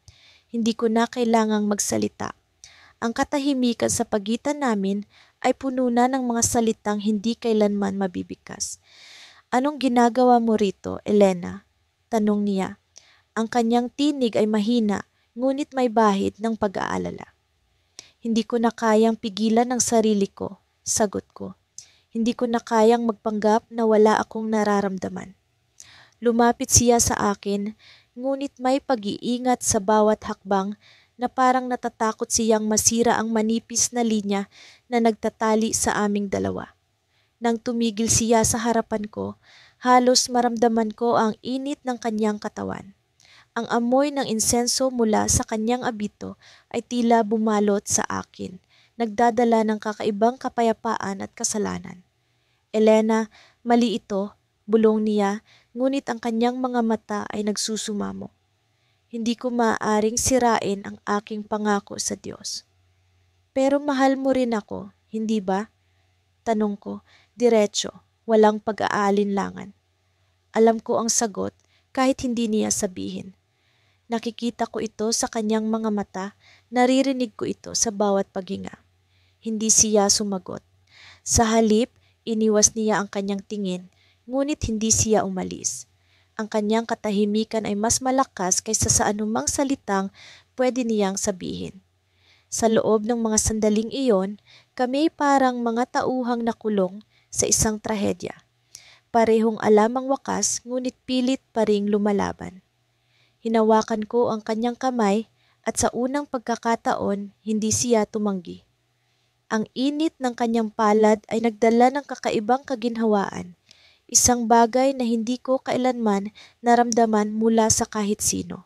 Hindi ko na kailangang magsalita. Ang katahimikan sa pagitan namin ay puno na ng mga salitang hindi kailanman mabibigkas. Anong ginagawa mo rito, Elena? Tanong niya. Ang kanyang tinig ay mahina, ngunit may bahid ng pag-aalala. Hindi ko na kayang pigilan ang sarili ko, sagot ko. Hindi ko na kayang magpanggap na wala akong nararamdaman. Lumapit siya sa akin, ngunit may pag-iingat sa bawat hakbang na parang natatakot siyang masira ang manipis na linya na nagtatali sa aming dalawa. Nang tumigil siya sa harapan ko, halos maramdaman ko ang init ng kanyang katawan. Ang amoy ng insenso mula sa kanyang abito ay tila bumalot sa akin, nagdadala ng kakaibang kapayapaan at kasalanan. Elena, mali ito, bulong niya, ngunit ang kanyang mga mata ay nagsusumamo. Hindi ko maaaring sirain ang aking pangako sa Diyos. Pero mahal mo rin ako, hindi ba? Tanong ko, diretso, walang pag-aalinlangan. Alam ko ang sagot kahit hindi niya sabihin. Nakikita ko ito sa kanyang mga mata, naririnig ko ito sa bawat paghinga. Hindi siya sumagot. Sa halip, iniwas niya ang kanyang tingin, ngunit hindi siya umalis. Ang kanyang katahimikan ay mas malakas kaysa sa anumang salitang pwede niyang sabihin. Sa loob ng mga sandaling iyon, kami parang mga tauhang nakulong sa isang trahedya. Parehong alam ang wakas, ngunit pilit pa ring lumalaban. Hinawakan ko ang kanyang kamay at sa unang pagkakataon, hindi siya tumanggi. Ang init ng kanyang palad ay nagdala ng kakaibang kaginhawaan, isang bagay na hindi ko kailanman naramdaman mula sa kahit sino.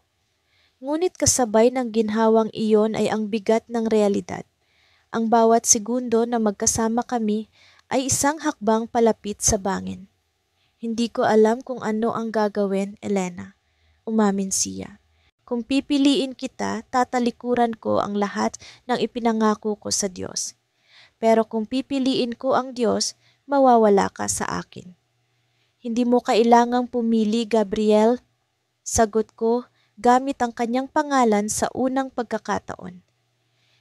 Ngunit kasabay ng ginhawang iyon ay ang bigat ng realidad. Ang bawat segundo na magkasama kami ay isang hakbang palapit sa bangin. Hindi ko alam kung ano ang gagawin, Elena. Umamin siya. Kung pipiliin kita, tatalikuran ko ang lahat ng ipinangako ko sa Diyos. Pero kung pipiliin ko ang Diyos, mawawala ka sa akin. Hindi mo kailangang pumili, Gabriel. Sagot ko gamit ang kanyang pangalan sa unang pagkakataon.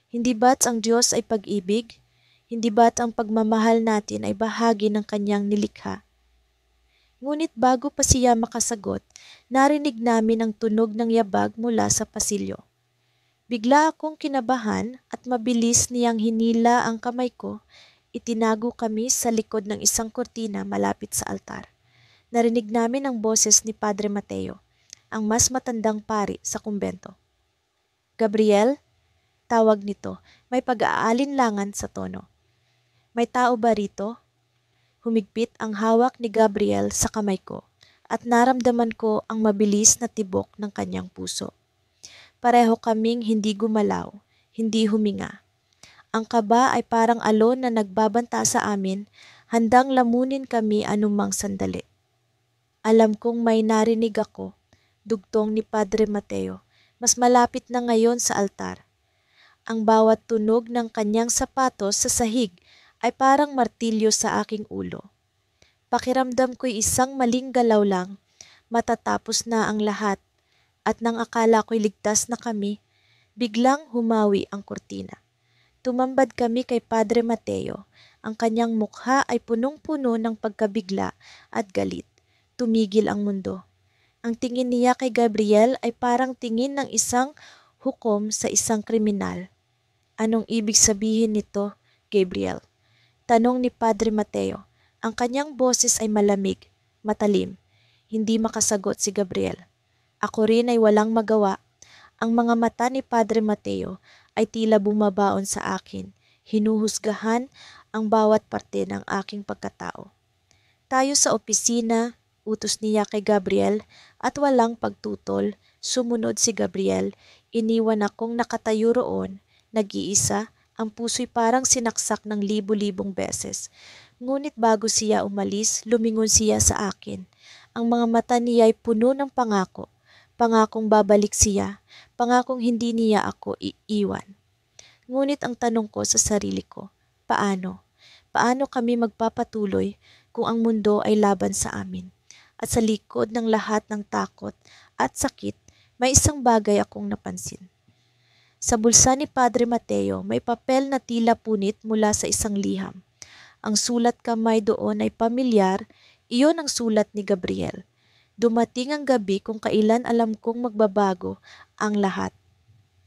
Hindi ba't ang Diyos ay pag-ibig? Hindi ba't ang pagmamahal natin ay bahagi ng kanyang nilikha? Ngunit bago pa siya makasagot, narinig namin ang tunog ng yabag mula sa pasilyo. Bigla akong kinabahan at mabilis niyang hinila ang kamay ko. Itinago kami sa likod ng isang kortina malapit sa altar. Narinig namin ang boses ni Padre Mateo, ang mas matandang pari sa kumbento. Gabriel, tawag nito, may pag-aalinlangan sa tono. May tao ba rito? Humigpit ang hawak ni Gabriel sa kamay ko at naramdaman ko ang mabilis na tibok ng kanyang puso. Pareho kaming hindi gumalaw, hindi huminga. Ang kaba ay parang alon na nagbabanta sa amin, handang lamunin kami anumang sandali. Alam kong may narinig ako, dugtong ni Padre Mateo, mas malapit na ngayon sa altar. Ang bawat tunog ng kanyang sapatos sa sahig ay parang martilyo sa aking ulo. Pakiramdam ko'y isang maling galaw lang, matatapos na ang lahat, at nang akala ko'y ligtas na kami, biglang humawi ang kurtina. Tumambad kami kay Padre Mateo, ang kanyang mukha ay punong-puno ng pagkabigla at galit. Tumigil ang mundo. Ang tingin niya kay Gabriel ay parang tingin ng isang hukom sa isang kriminal. Anong ibig sabihin nito, Gabriel? Tanong ni Padre Mateo. Ang kanyang boses ay malamig, matalim. Hindi makasagot si Gabriel. Ako rin ay walang magawa. Ang mga mata ni Padre Mateo ay tila bumabaon sa akin. Hinuhusgahan ang bawat parte ng aking pagkatao. Tayo sa opisina, utos niya kay Gabriel at walang pagtutol, sumunod si Gabriel. Iniwan akong nakatayo roon, nag-iisa. Ang puso'y parang sinaksak ng libo-libong beses. Ngunit bago siya umalis, lumingon siya sa akin. Ang mga mata niya ay puno ng pangako. Pangakong babalik siya. Pangakong hindi niya ako iiwan. Ngunit ang tanong ko sa sarili ko, paano? Paano kami magpapatuloy kung ang mundo ay laban sa amin? At sa likod ng lahat ng takot at sakit, may isang bagay akong napansin. Sa bulsa ni Padre Mateo may papel na tila punit mula sa isang liham. Ang sulat kamay doon ay pamilyar, iyon ang sulat ni Gabriel. Dumating ang gabi kung kailan alam kong magbabago ang lahat.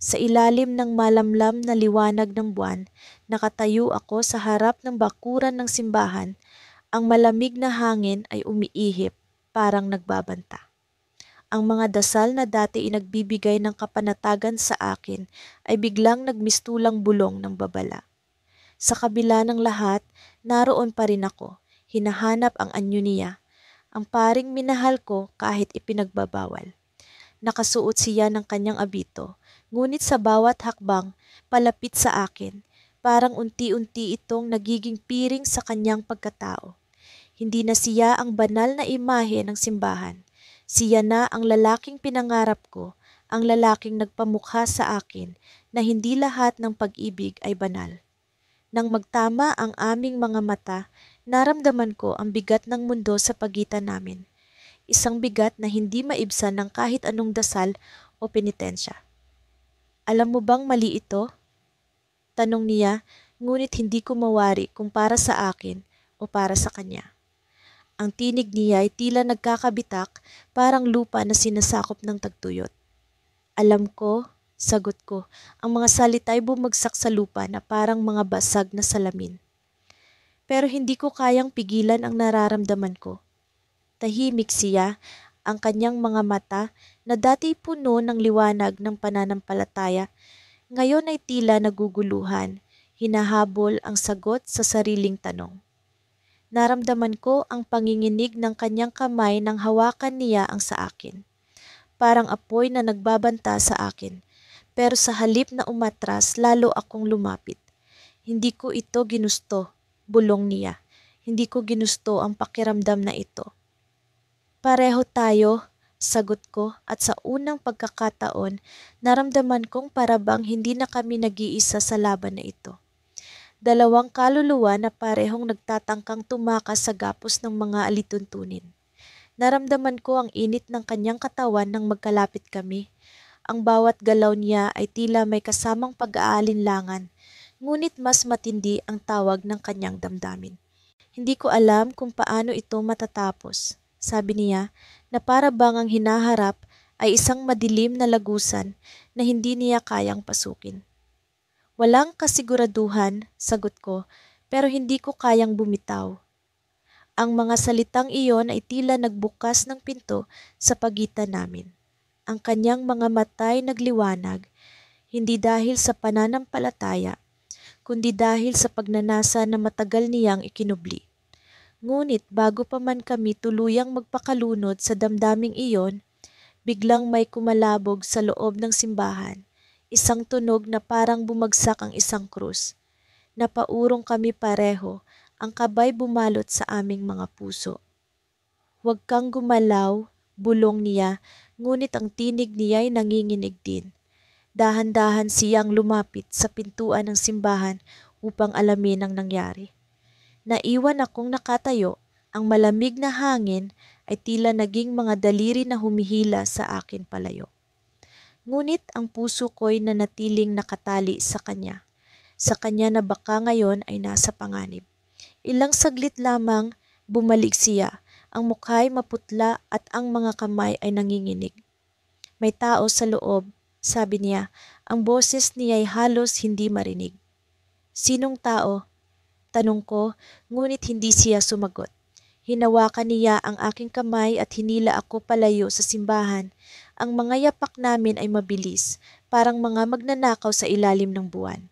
Sa ilalim ng malamlam na liwanag ng buwan, nakatayo ako sa harap ng bakuran ng simbahan. Ang malamig na hangin ay umiihip, parang nagbabanta. Ang mga dasal na dati inagbibigay ng kapanatagan sa akin ay biglang nagmistulang bulong ng babala. Sa kabila ng lahat, naroon pa rin ako. Hinahanap ang anyo niya. Ang paring minahal ko kahit ipinagbabawal. Nakasuot siya ng kanyang abito, ngunit sa bawat hakbang palapit sa akin, parang unti-unti itong nagiging piring sa kanyang pagkatao. Hindi na siya ang banal na imahe ng simbahan. Siya na ang lalaking pinangarap ko, ang lalaking nagpamukha sa akin na hindi lahat ng pag-ibig ay banal. Nang magtama ang aming mga mata, naramdaman ko ang bigat ng mundo sa pagitan namin. Isang bigat na hindi maibsan ng kahit anong dasal o penitensya. Alam mo bang mali ito? Tanong niya, ngunit hindi ko mawari kung para sa akin o para sa kanya. Ang tinig niya ay tila nagkakabitak, parang lupa na sinasakop ng tagtuyot. Alam ko, sagot ko, ang mga salita ay bumagsak sa lupa na parang mga basag na salamin. Pero hindi ko kayang pigilan ang nararamdaman ko. Tahimik siya, ang kanyang mga mata na dati puno ng liwanag ng pananampalataya, ngayon ay tila naguguluhan, hinahabol ang sagot sa sariling tanong. Naramdaman ko ang panginginig ng kanyang kamay nang hawakan niya ang sa akin. Parang apoy na nagbabanta sa akin, pero sa halip na umatras lalo akong lumapit. Hindi ko ito ginusto, bulong niya. Hindi ko ginusto ang pakiramdam na ito. Pareho tayo, sagot ko, at sa unang pagkakataon, naramdaman kong parabang hindi na kami nag-iisa sa laban na ito. Dalawang kaluluwa na parehong nagtatangkang tumakas sa gapos ng mga alituntunin. Naramdaman ko ang init ng kanyang katawan nang magkalapit kami. Ang bawat galaw niya ay tila may kasamang pag-aalinlangan, ngunit mas matindi ang tawag ng kanyang damdamin. Hindi ko alam kung paano ito matatapos, sabi niya, na para bang ang hinaharap ay isang madilim na lagusan na hindi niya kayang pasukin. Walang kasiguraduhan, sagot ko, pero hindi ko kayang bumitaw. Ang mga salitang iyon ay tila nagbukas ng pinto sa pagitan namin. Ang kanyang mga matay nagliwanag, hindi dahil sa pananampalataya, kundi dahil sa pagnanasa na matagal niyang ikinubli. Ngunit bago pa man kami tuluyang magpakalunod sa damdaming iyon, biglang may kumalabog sa loob ng simbahan. Isang tunog na parang bumagsak ang isang krus. Napaurong kami pareho, ang kabay bumalot sa aming mga puso. Huwag kang gumalaw, bulong niya, ngunit ang tinig niya ay nanginginig din. Dahan-dahan siyang lumapit sa pintuan ng simbahan upang alamin ang nangyari. Naiwan akong nakatayo, ang malamig na hangin ay tila naging mga daliri na humihila sa akin palayo. Ngunit ang puso ko'y nanatiling nakatali sa kanya na baka ngayon ay nasa panganib. Ilang saglit lamang bumalik siya, ang mukha'y maputla at ang mga kamay ay nanginginig. May tao sa loob, sabi niya, ang boses niya ay halos hindi marinig. Sinong tao? Tanong ko, ngunit hindi siya sumagot. Hinawakan niya ang aking kamay at hinila ako palayo sa simbahan. Ang mga yapak namin ay mabilis, parang mga magnanakaw sa ilalim ng buwan.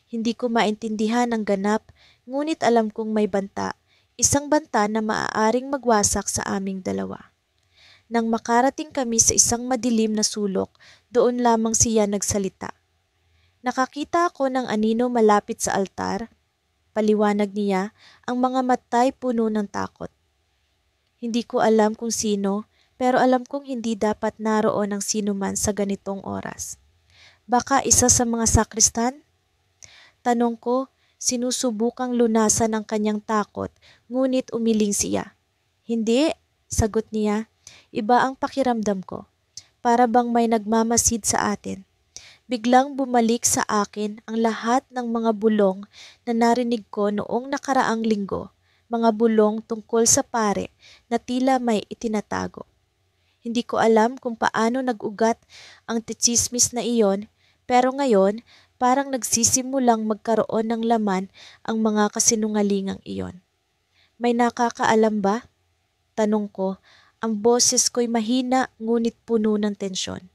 Hindi ko maintindihan ang ganap, ngunit alam kong may banta, isang banta na maaaring magwasak sa aming dalawa. Nang makarating kami sa isang madilim na sulok, doon lamang siya nagsalita. Nakakita ako ng anino malapit sa altar. Paliwanag niya, ang mga matay puno ng takot. Hindi ko alam kung sino, pero alam kong hindi dapat naroon ang sino man sa ganitong oras. Baka isa sa mga sakristan? Tanong ko, sinusubukang lunasan ang kanyang takot, ngunit umiling siya. Hindi, sagot niya, iba ang pakiramdam ko. Para bang may nagmamasid sa atin. Biglang bumalik sa akin ang lahat ng mga bulong na narinig ko noong nakaraang linggo, mga bulong tungkol sa pare na tila may itinatago. Hindi ko alam kung paano nag-ugat ang tsismis na iyon, pero ngayon parang nagsisimulang magkaroon ng laman ang mga kasinungalingang iyon. May nakakaalam ba? Tanong ko. Ang boses ko'y mahina ngunit puno ng tensyon.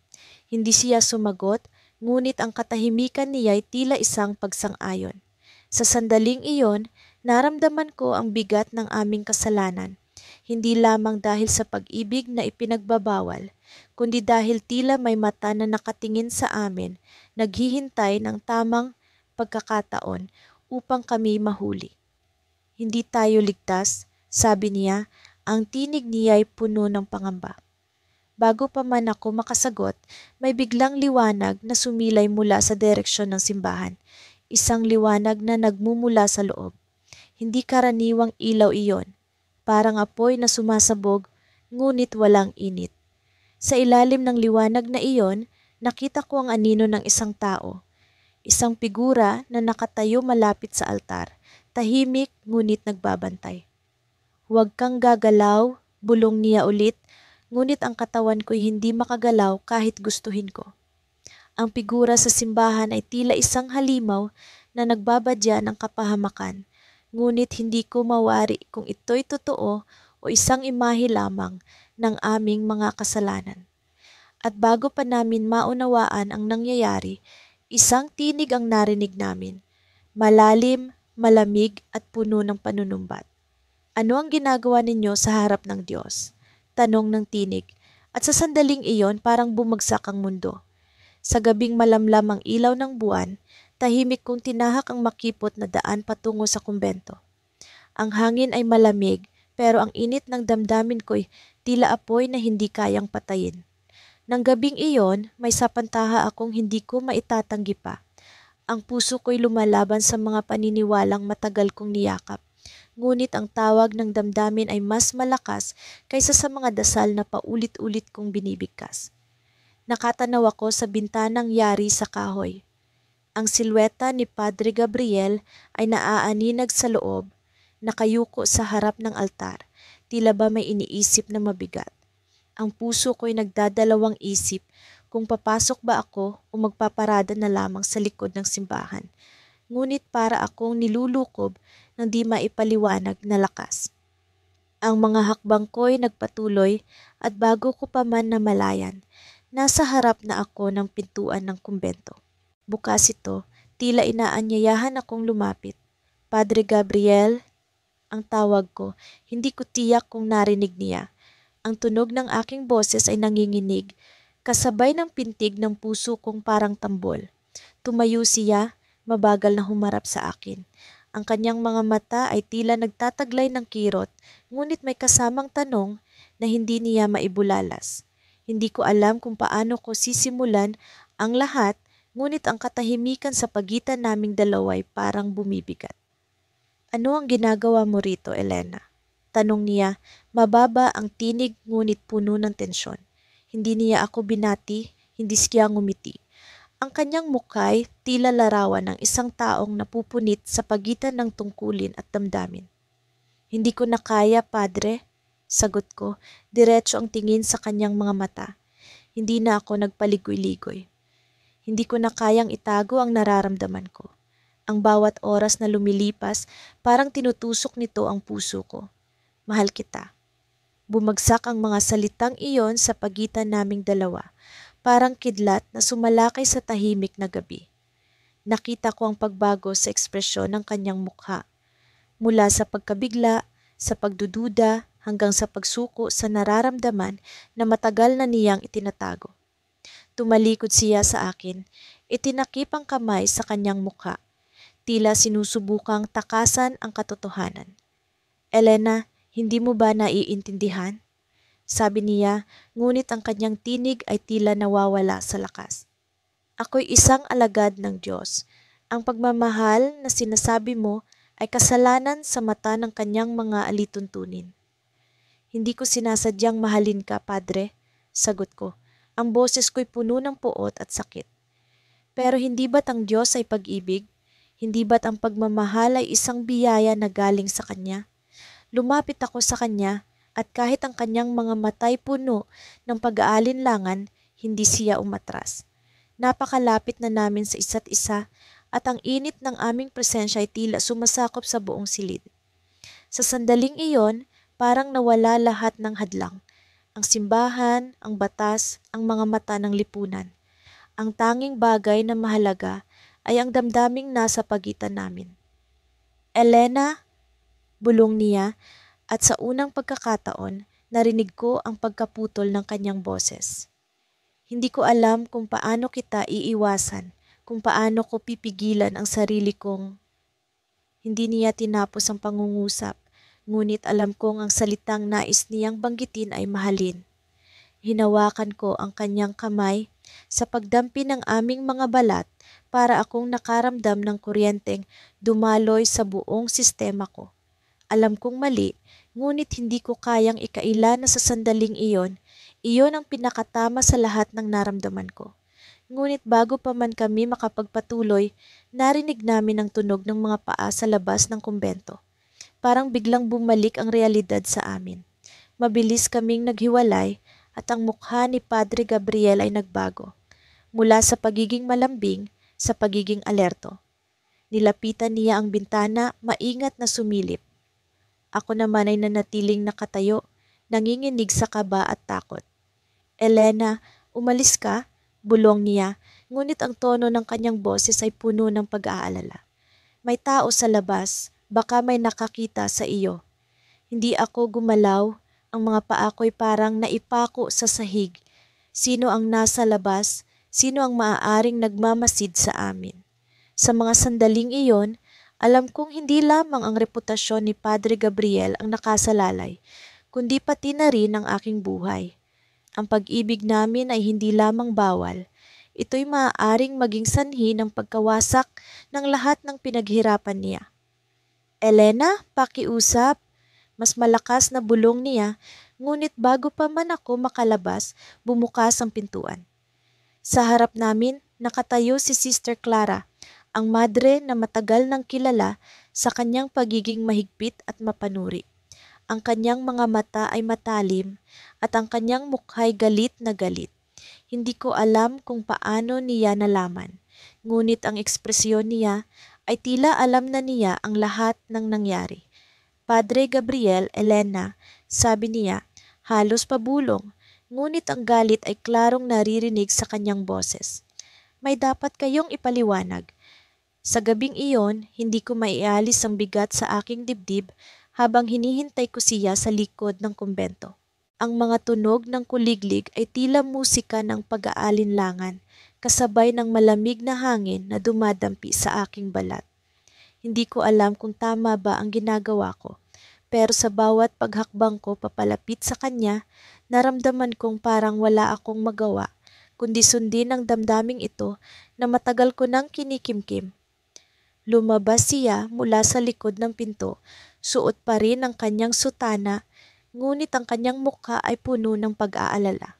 Hindi siya sumagot, ngunit ang katahimikan niya'y tila isang pagsang-ayon. Sa sandaling iyon, naramdaman ko ang bigat ng aming kasalanan, hindi lamang dahil sa pag-ibig na ipinagbabawal, kundi dahil tila may mata na nakatingin sa amin, naghihintay ng tamang pagkakataon upang kami mahuli. Hindi tayo ligtas, sabi niya, ang tinig niya'y puno ng pangamba. Bago pa man ako makasagot, may biglang liwanag na sumilay mula sa direksyon ng simbahan. Isang liwanag na nagmumula sa loob. Hindi karaniwang ilaw iyon. Parang apoy na sumasabog, ngunit walang init. Sa ilalim ng liwanag na iyon, nakita ko ang anino ng isang tao. Isang figura na nakatayo malapit sa altar, tahimik ngunit nagbabantay. Huwag kang gagalaw, bulong niya ulit, ngunit ang katawan ko'y hindi makagalaw kahit gustuhin ko. Ang figura sa simbahan ay tila isang halimaw na nagbabadya ng kapahamakan, ngunit hindi ko mawari kung ito'y totoo o isang imahe lamang ng aming mga kasalanan. At bago pa namin maunawaan ang nangyayari, isang tinig ang narinig namin, malalim, malamig at puno ng panunumbat. Ano ang ginagawa ninyo sa harap ng Diyos? Tanong ng tinig, at sa sandaling iyon parang bumagsak ang mundo. Sa gabing malamlam ang ilaw ng buwan, tahimik kong tinahak ang makipot na daan patungo sa kumbento. Ang hangin ay malamig, pero ang init ng damdamin ko'y tila apoy na hindi kayang patayin. Nang gabing iyon, may sapantaha akong hindi ko maitatanggi pa. Ang puso ko'y lumalaban sa mga paniniwalang matagal kong niyakap. Ngunit ang tawag ng damdamin ay mas malakas kaysa sa mga dasal na paulit-ulit kong binibigkas. Nakatanaw ako sa bintanang yari sa kahoy. Ang silweta ni Padre Gabriel ay naaaninag sa loob, nakayuko sa harap ng altar, tila ba may iniisip na mabigat. Ang puso ko'y nagdadalawang isip kung papasok ba ako o magpaparada na lamang sa likod ng simbahan. Ngunit para akong nilulukob ng di maipaliwanag na lakas. Ang mga hakbang ko'y nagpatuloy at bago ko pa man namalayan, nasa harap na ako ng pintuan ng kumbento. Bukas ito, tila inaanyayahan akong lumapit. Padre Gabriel, ang tawag ko, hindi ko tiyak kung narinig niya. Ang tunog ng aking boses ay nanginginig, kasabay ng pintig ng puso kong parang tambol. Tumayo siya, mabagal na humarap sa akin. Ang kanyang mga mata ay tila nagtataglay ng kirot, ngunit may kasamang tanong na hindi niya maibulalas. Hindi ko alam kung paano ko sisimulan ang lahat, ngunit ang katahimikan sa pagitan naming dalaway parang bumibigat. Ano ang ginagawa mo rito, Elena? Tanong niya, mababa ang tinig ngunit puno ng tensyon. Hindi niya ako binati, hindi siya ngumiti. Ang kanyang mukha'y tila larawan ng isang taong napupunit sa pagitan ng tungkulin at damdamin. Hindi ko na kaya, Padre, sagot ko, diretso ang tingin sa kanyang mga mata. Hindi na ako nagpaligoy-ligoy. Hindi ko na kayang itago ang nararamdaman ko. Ang bawat oras na lumilipas, parang tinutusok nito ang puso ko. Mahal kita. Bumagsak ang mga salitang iyon sa pagitan naming dalawa. Parang kidlat na sumalakay sa tahimik na gabi. Nakita ko ang pagbago sa ekspresyon ng kanyang mukha. Mula sa pagkabigla, sa pagdududa, hanggang sa pagsuko sa nararamdaman na matagal na niyang itinatago. Tumalikod siya sa akin, itinakip ang kamay sa kanyang mukha. Tila sinusubukang takasan ang katotohanan. Elena, hindi mo ba naiintindihan? Sabi niya, ngunit ang kanyang tinig ay tila nawawala sa lakas. Ako'y isang alagad ng Diyos. Ang pagmamahal na sinasabi mo ay kasalanan sa mata ng kanyang mga alituntunin. Hindi ko sinasadyang mahalin ka, Padre, sagot ko. Ang boses ko'y puno ng puot at sakit. Pero hindi ba't ang Diyos ay pag-ibig? Hindi ba't ang pagmamahal ay isang biyaya na galing sa Kanya? Lumapit ako sa Kanya at kahit ang Kanyang mga matay puno ng pag-aalinlangan, hindi siya umatras. Napakalapit na namin sa isa't isa at ang init ng aming presensya ay tila sumasakop sa buong silid. Sa sandaling iyon, parang nawala lahat ng hadlang. Ang simbahan, ang batas, ang mga mata ng lipunan. Ang tanging bagay na mahalaga ay ang damdaming nasa pagitan namin. Elena, bulong niya, at sa unang pagkakataon, narinig ko ang pagkaputol ng kanyang boses. Hindi ko alam kung paano kita iiwasan, kung paano ko pipigilan ang sarili kong. Hindi niya tinapos ang pangungusap, ngunit alam kong ang salitang nais niyang banggitin ay mahalin. Hinawakan ko ang kanyang kamay sa pagdampi ng aming mga balat para akong nakaramdam ng kuryenteng dumaloy sa buong sistema ko. Alam kong mali, ngunit hindi ko kayang ikaila na sa sandaling iyon ang pinakatama sa lahat ng naramdaman ko. Ngunit bago pa man kami makapagpatuloy, narinig namin ang tunog ng mga paa sa labas ng kumbento. Parang biglang bumalik ang realidad sa amin. Mabilis kaming naghiwalay at ang mukha ni Padre Gabriel ay nagbago. Mula sa pagiging malambing sa pagiging alerto. Nilapitan niya ang bintana, maingat na sumilip. Ako naman ay nanatiling nakatayo, nanginginig sa kaba at takot. Elena, umalis ka? Bulong niya, ngunit ang tono ng kanyang boses ay puno ng pag-aalala. May tao sa labas, baka may nakakita sa iyo. Hindi ako gumalaw, ang mga paa ko'y parang naipako sa sahig. Sino ang nasa labas? Sino ang maaaring nagmamasid sa amin? Sa mga sandaling iyon, alam kong hindi lamang ang reputasyon ni Padre Gabriel ang nakasalalay, kundi pati na rin ang aking buhay. Ang pag-ibig namin ay hindi lamang bawal. Ito'y maaaring maging sanhi ng pagkawasak ng lahat ng pinaghirapan niya. Elena, pakiusap. Mas malakas na bulong niya, ngunit bago pa man ako makalabas, bumukas ang pintuan. Sa harap namin, nakatayo si Sister Clara, ang madre na matagal nang kilala sa kanyang pagiging mahigpit at mapanuri. Ang kanyang mga mata ay matalim at ang kanyang mukha'y galit na galit. Hindi ko alam kung paano niya nalaman, ngunit ang ekspresyon niya ay tila alam na niya ang lahat ng nangyari. Padre Gabriel, Elena, sabi niya, halos pabulong, ngunit ang galit ay klarong naririnig sa kanyang boses. May dapat kayong ipaliwanag. Sa gabing iyon, hindi ko maialis ang bigat sa aking dibdib habang hinihintay ko siya sa likod ng kumbento. Ang mga tunog ng kuliglig ay tila musika ng pag-aalinlangan, kasabay ng malamig na hangin na dumadampi sa aking balat. Hindi ko alam kung tama ba ang ginagawa ko, pero sa bawat paghakbang ko papalapit sa kanya, naramdaman kong parang wala akong magawa, kundi sundin ang damdaming ito na matagal ko nang kinikimkim. Lumabas siya mula sa likod ng pinto, suot pa rin ang kanyang sutana, ngunit ang kanyang mukha ay puno ng pag-aalala.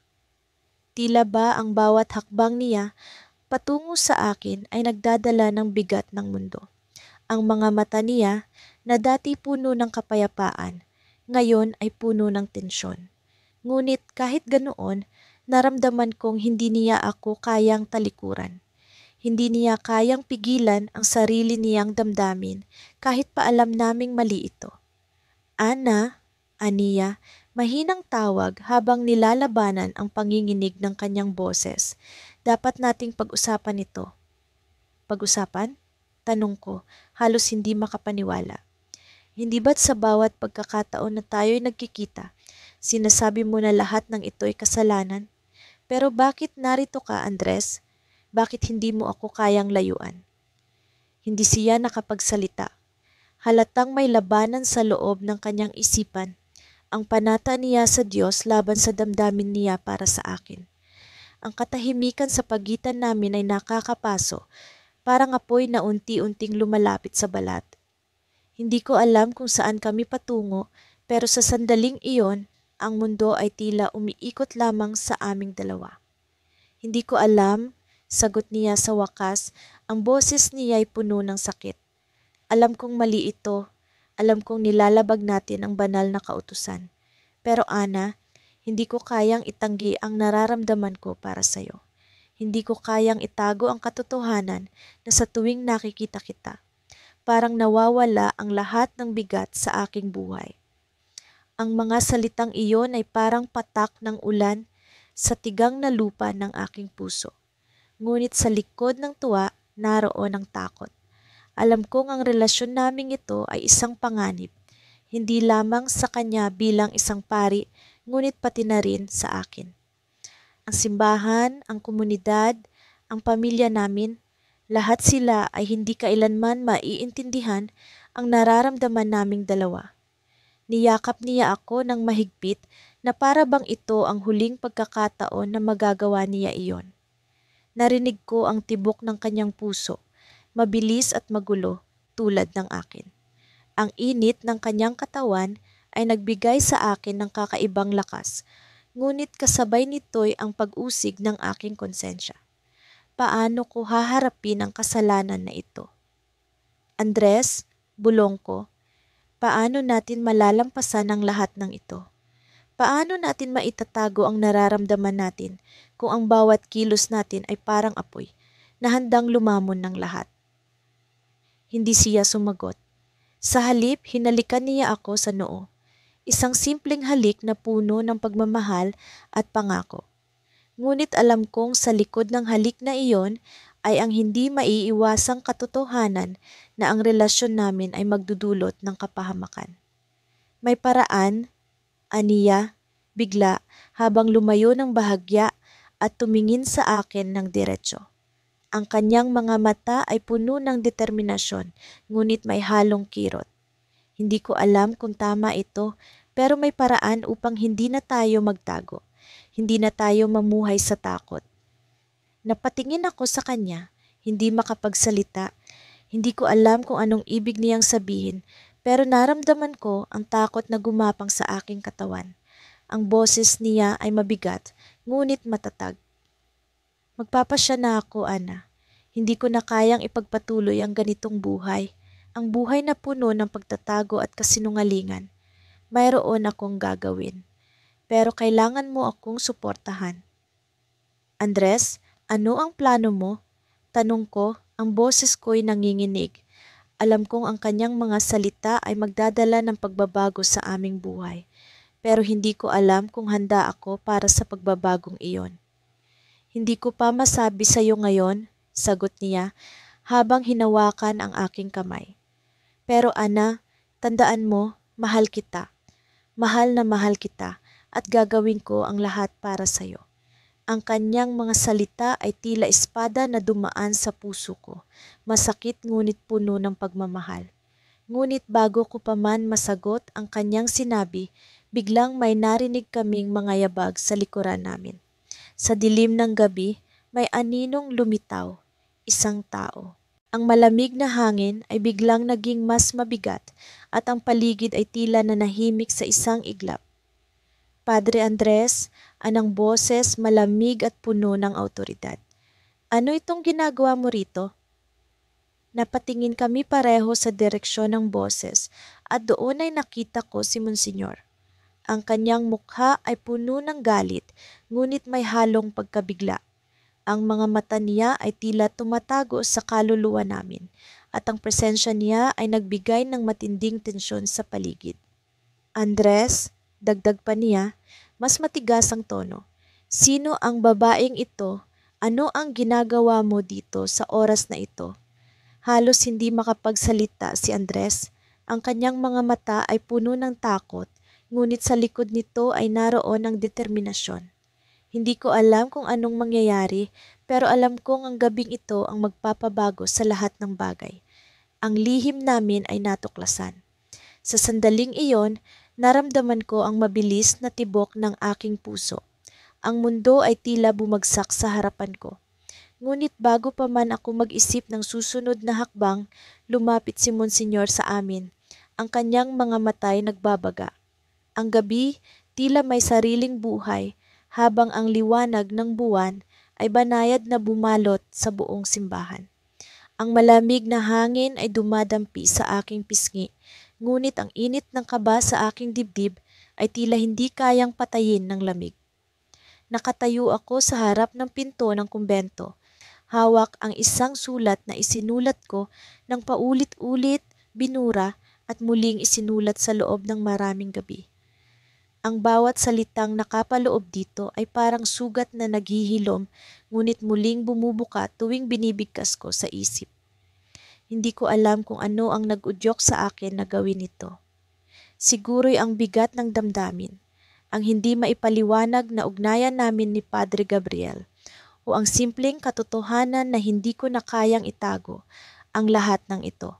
Tila ba ang bawat hakbang niya patungo sa akin ay nagdadala ng bigat ng mundo. Ang mga mata niya na dati puno ng kapayapaan, ngayon ay puno ng tensyon. Ngunit kahit ganoon, naramdaman kong hindi niya ako kayang talikuran. Hindi niya kayang pigilan ang sarili niyang damdamin kahit pa alam naming mali ito. Ana, aniya, mahinang tawag habang nilalabanan ang panginginig ng kanyang boses. Dapat nating pag-usapan ito. Pag-usapan? Tanong ko, halos hindi makapaniwala. Hindi ba't sa bawat pagkakataon na tayo'y nagkikita, sinasabi mo na lahat ng ito'y kasalanan? Pero bakit narito ka, Andres? Bakit hindi mo ako kayang layuan? Hindi siya nakapagsalita. Halatang may labanan sa loob ng kanyang isipan. Ang panata niya sa Diyos laban sa damdamin niya para sa akin. Ang katahimikan sa pagitan namin ay nakakapaso, parang apoy na unti-unting lumalapit sa balat. Hindi ko alam kung saan kami patungo, pero sa sandaling iyon, ang mundo ay tila umiikot lamang sa aming dalawa. Hindi ko alam Sagot niya sa wakas, ang boses niya ay puno ng sakit. Alam kong mali ito. Alam kong nilalabag natin ang banal na kautusan. Pero Ana, hindi ko kayang itanggi ang nararamdaman ko para sa'yo. Hindi ko kayang itago ang katotohanan na sa tuwing nakikita kita, parang nawawala ang lahat ng bigat sa aking buhay. Ang mga salitang iyon ay parang patak ng ulan sa tigang na lupa ng aking puso. Ngunit sa likod ng tuwa, naroon ang takot. Alam kong ang relasyon naming ito ay isang panganib, hindi lamang sa kanya bilang isang pari, ngunit pati na rin sa akin. Ang simbahan, ang komunidad, ang pamilya namin, lahat sila ay hindi kailanman maiintindihan ang nararamdaman naming dalawa. Niyakap niya ako ng mahigpit na para bang ito ang huling pagkakataon na magagawa niya iyon. Narinig ko ang tibok ng kanyang puso, mabilis at magulo tulad ng akin. Ang init ng kanyang katawan ay nagbigay sa akin ng kakaibang lakas, ngunit kasabay nito'y ang pag-usig ng aking konsensya. Paano ko haharapin ang kasalanan na ito? Andres, bulong ko, paano natin malalampasan ang lahat ng ito? Paano natin maitatago ang nararamdaman natin kung ang bawat kilos natin ay parang apoy na handang lumamon ng lahat? Hindi siya sumagot. Sa halip, hinalikan niya ako sa noo. Isang simpleng halik na puno ng pagmamahal at pangako. Ngunit alam kong sa likod ng halik na iyon ay ang hindi maiiwasang katotohanan na ang relasyon namin ay magdudulot ng kapahamakan. May paraan, aniya, bigla habang lumayo ng bahagya at tumingin sa akin ng diretso. Ang kanyang mga mata ay puno ng determinasyon, ngunit may halong kirot. Hindi ko alam kung tama ito, pero may paraan upang hindi na tayo magtago. Hindi na tayo mamuhay sa takot. Napatingin ako sa kanya, hindi makapagsalita. Hindi ko alam kung anong ibig niyang sabihin, pero naramdaman ko ang takot na gumapang sa aking katawan. Ang boses niya ay mabigat, ngunit matatag. Magpapasya na ako, Ana. Hindi ko na kayang ipagpatuloy ang ganitong buhay. Ang buhay na puno ng pagtatago at kasinungalingan. Mayroon akong gagawin. Pero kailangan mo akong suportahan. Andres, ano ang plano mo? Tanong ko, ang boses ko'y nanginginig. Alam kong ang kanyang mga salita ay magdadala ng pagbabago sa aming buhay. Pero hindi ko alam kung handa ako para sa pagbabagong iyon. Hindi ko pa masabi sa iyo ngayon, sagot niya habang hinawakan ang aking kamay. Pero Ana, tandaan mo, mahal kita. Mahal na mahal kita at gagawin ko ang lahat para sa iyo. Ang kanyang mga salita ay tila espada na dumaan sa puso ko. Masakit ngunit puno ng pagmamahal. Ngunit bago ko pa man masagot ang kanyang sinabi, biglang may narinig kaming mga yabag sa likuran namin. Sa dilim ng gabi, may aninong lumitaw, isang tao. Ang malamig na hangin ay biglang naging mas mabigat at ang paligid ay tila nanahimik sa isang iglap. Padre Andres, anang boses malamig at puno ng autoridad. Ano itong ginagawa mo rito? Napatingin kami pareho sa direksyon ng boses at doon ay nakita ko si Monsignor. Ang kanyang mukha ay puno ng galit, ngunit may halong pagkabigla. Ang mga mata niya ay tila tumatago sa kaluluwa namin at ang presensya niya ay nagbigay ng matinding tensyon sa paligid. Andres, dagdag pa niya, mas matigas ang tono. Sino ang babaeng ito? Ano ang ginagawa mo dito sa oras na ito? Halos hindi makapagsalita si Andres. Ang kanyang mga mata ay puno ng takot, ngunit sa likod nito ay naroon ang determinasyon. Hindi ko alam kung anong mangyayari, pero alam kong ang gabing ito ang magpapabago sa lahat ng bagay. Ang lihim namin ay natuklasan. Sa sandaling iyon, naramdaman ko ang mabilis na tibok ng aking puso. Ang mundo ay tila bumagsak sa harapan ko. Ngunit bago pa man ako mag-isip ng susunod na hakbang, lumapit si Monsignor sa amin. Ang kanyang mga matay nagbabaga. Ang gabi, tila may sariling buhay, habang ang liwanag ng buwan ay banayad na bumalot sa buong simbahan. Ang malamig na hangin ay dumadampi sa aking pisngi, ngunit ang init ng kaba sa aking dibdib ay tila hindi kayang patayin ng lamig. Nakatayo ako sa harap ng pinto ng kumbento. Hawak ang isang sulat na isinulat ko ng paulit-ulit, binura at muling isinulat sa loob ng maraming gabi. Ang bawat salitang nakapaloob dito ay parang sugat na naghihilom, ngunit muling bumubuka tuwing binibigkas ko sa isip. Hindi ko alam kung ano ang nag-udyok sa akin na gawin ito. Siguro'y ang bigat ng damdamin, ang hindi maipaliwanag na ugnayan namin ni Padre Gabriel, o ang simpleng katotohanan na hindi ko na kayang itago ang lahat ng ito.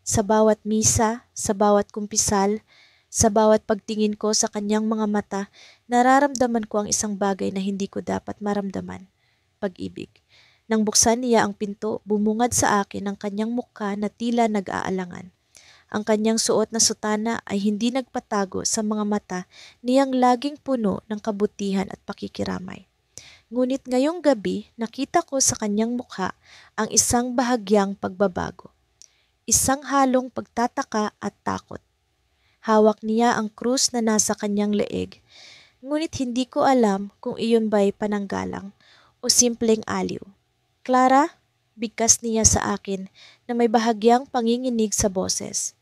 Sa bawat misa, sa bawat kumpisal, sa bawat pagtingin ko sa kanyang mga mata, nararamdaman ko ang isang bagay na hindi ko dapat maramdaman, pag-ibig. Nang buksan niya ang pinto, bumungad sa akin ang kanyang mukha na tila nag-aalangan. Ang kanyang suot na sutana ay hindi nagpatago sa mga mata niyang laging puno ng kabutihan at pakikiramay. Ngunit ngayong gabi, nakita ko sa kanyang mukha ang isang bahagyang pagbabago. Isang halong pagtataka at takot. Hawak niya ang krus na nasa kanyang leeg, ngunit hindi ko alam kung iyon ba'y pananggalang o simpleng aliw. Clara, bigkas niya sa akin na may bahagyang panginginig sa boses.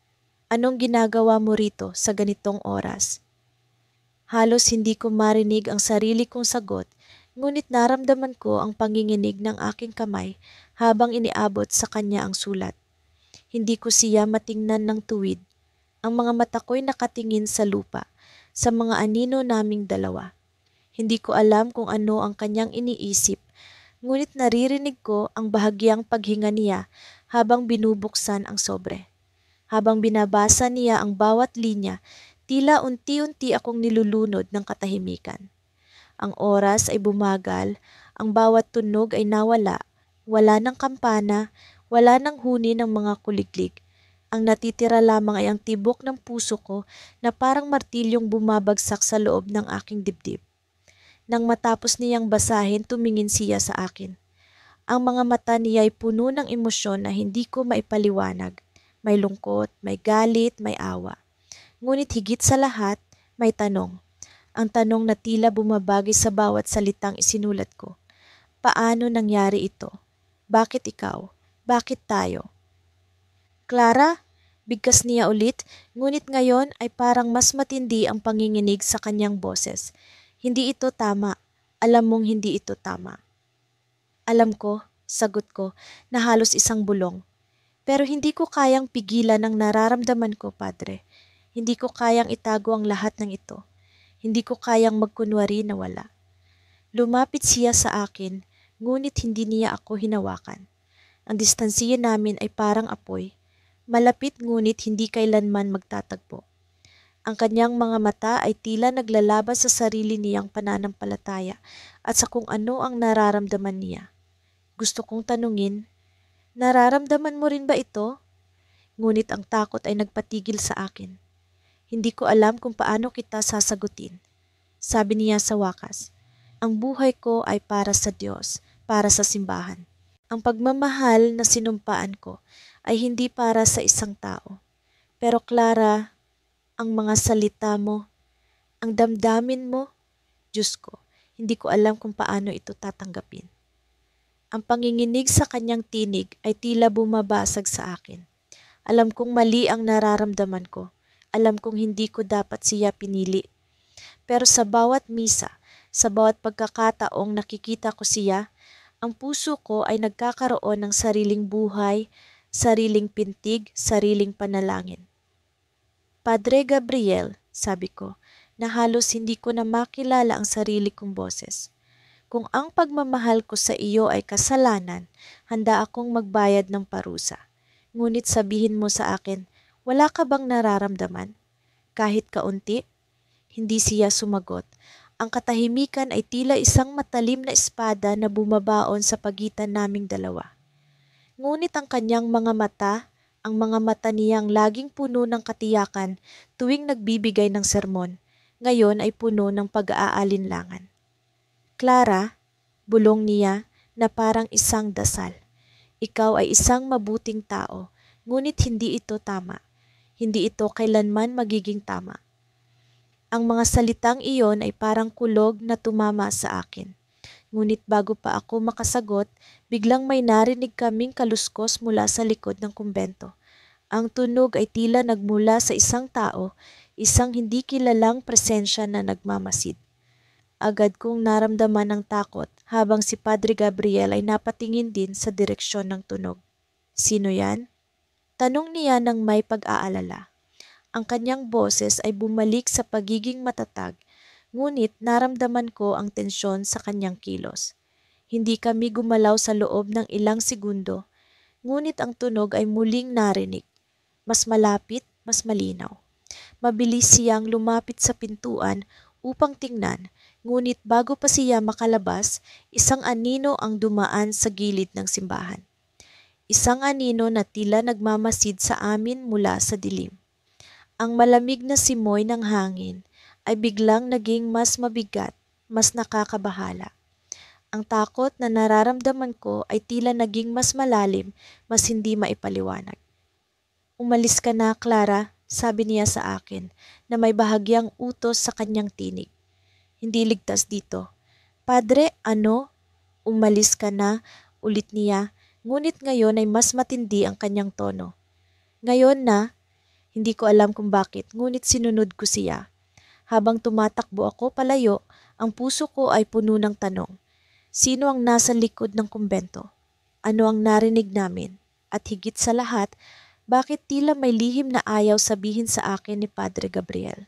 Anong ginagawa mo rito sa ganitong oras? Halos hindi ko marinig ang sarili kong sagot, ngunit naramdaman ko ang panginginig ng aking kamay habang iniabot sa kanya ang sulat. Hindi ko siya matingnan ng tuwid. Ang mga mata ko'y nakatingin sa lupa, sa mga anino naming dalawa. Hindi ko alam kung ano ang kanyang iniisip, ngunit naririnig ko ang bahagyang paghinga niya habang binubuksan ang sobre. Habang binabasa niya ang bawat linya, tila unti-unti akong nilulunod ng katahimikan. Ang oras ay bumagal, ang bawat tunog ay nawala, wala ng kampana, wala ng huni ng mga kuliglig. Ang natitira lamang ay ang tibok ng puso ko na parang martilyong bumabagsak sa loob ng aking dibdib. Nang matapos niyang basahin, tumingin siya sa akin. Ang mga mata niya ay puno ng emosyon na hindi ko maipaliwanag. May lungkot, may galit, may awa. Ngunit higit sa lahat, may tanong. Ang tanong na tila bumabagay sa bawat salitang isinulat ko. Paano nangyari ito? Bakit ikaw? Bakit tayo? Clara, bigkas niya ulit, ngunit ngayon ay parang mas matindi ang panginginig sa kanyang boses. Hindi ito tama. Alam mong hindi ito tama. Alam ko, sagot ko, na halos isang bulong. Pero hindi ko kayang pigilan ang nararamdaman ko, Padre. Hindi ko kayang itago ang lahat ng ito. Hindi ko kayang magkunwari na wala. Lumapit siya sa akin, ngunit hindi niya ako hinawakan. Ang distansiya namin ay parang apoy. Malapit ngunit hindi kailanman magtatagpo. Ang kanyang mga mata ay tila naglalaban sa sarili niyang pananampalataya at sa kung ano ang nararamdaman niya. Gusto kong tanungin, nararamdaman mo rin ba ito? Ngunit ang takot ay nagpatigil sa akin. Hindi ko alam kung paano kita sasagutin. Sabi niya sa wakas, ang buhay ko ay para sa Diyos, para sa simbahan. Ang pagmamahal na sinumpaan ko ay hindi para sa isang tao. Pero Clara, ang mga salita mo, ang damdamin mo, Diyos ko, hindi ko alam kung paano ito tatanggapin. Ang panginginig sa kanyang tinig ay tila bumabasag sa akin. Alam kong mali ang nararamdaman ko. Alam kong hindi ko dapat siya pinili. Pero sa bawat misa, sa bawat pagkakataong nakikita ko siya, ang puso ko ay nagkakaroon ng sariling buhay, sariling pintig, sariling panalangin. Padre Gabriel, sabi ko, na halos hindi ko na makilala ang sarili kong boses. Kung ang pagmamahal ko sa iyo ay kasalanan, handa akong magbayad ng parusa. Ngunit sabihin mo sa akin, wala ka bang nararamdaman? Kahit kaunti? Hindi siya sumagot. Ang katahimikan ay tila isang matalim na espada na bumabaon sa pagitan naming dalawa. Ngunit ang kanyang mga mata, ang mga mata niyang laging puno ng katiyakan tuwing nagbibigay ng sermon, ngayon ay puno ng pag-aalinlangan. Clara, Bulong niya na parang isang dasal. Ikaw ay isang mabuting tao, ngunit hindi ito tama. Hindi ito kailanman magiging tama. Ang mga salitang iyon ay parang kulog na tumama sa akin. Ngunit bago pa ako makasagot, biglang may narinig kaming kaluskos mula sa likod ng kumbento. Ang tunog ay tila nagmula sa isang tao, isang hindi kilalang presensya na nagmamasid. Agad kong naramdaman ang takot habang si Padre Gabriel ay napatingin din sa direksyon ng tunog. Sino yan? Tanong niya ng may pag-aalala. Ang kanyang boses ay bumalik sa pagiging matatag, ngunit naramdaman ko ang tensyon sa kanyang kilos. Hindi kami gumalaw sa loob ng ilang segundo, ngunit ang tunog ay muling narinig. Mas malapit, mas malinaw. Mabilis siyang lumapit sa pintuan upang tingnan, ngunit bago pa siya makalabas, isang anino ang dumaan sa gilid ng simbahan. Isang anino na tila nagmamasid sa amin mula sa dilim. Ang malamig na simoy ng hangin ay biglang naging mas mabigat, mas nakakabahala. Ang takot na nararamdaman ko ay tila naging mas malalim, mas hindi maipaliwanag. Umalis ka na, Clara, sabi niya sa akin na may bahagyang utos sa kanyang tinig. Hindi ligtas dito. Padre, ano? Umalis ka na, ulit niya, ngunit ngayon ay mas matindi ang kanyang tono. Ngayon na, hindi ko alam kung bakit, ngunit sinunod ko siya. Habang tumatakbo ako palayo, ang puso ko ay puno ng tanong. Sino ang nasa likod ng kumbento? Ano ang narinig namin? At higit sa lahat, bakit tila may lihim na ayaw sabihin sa akin ni Padre Gabriel?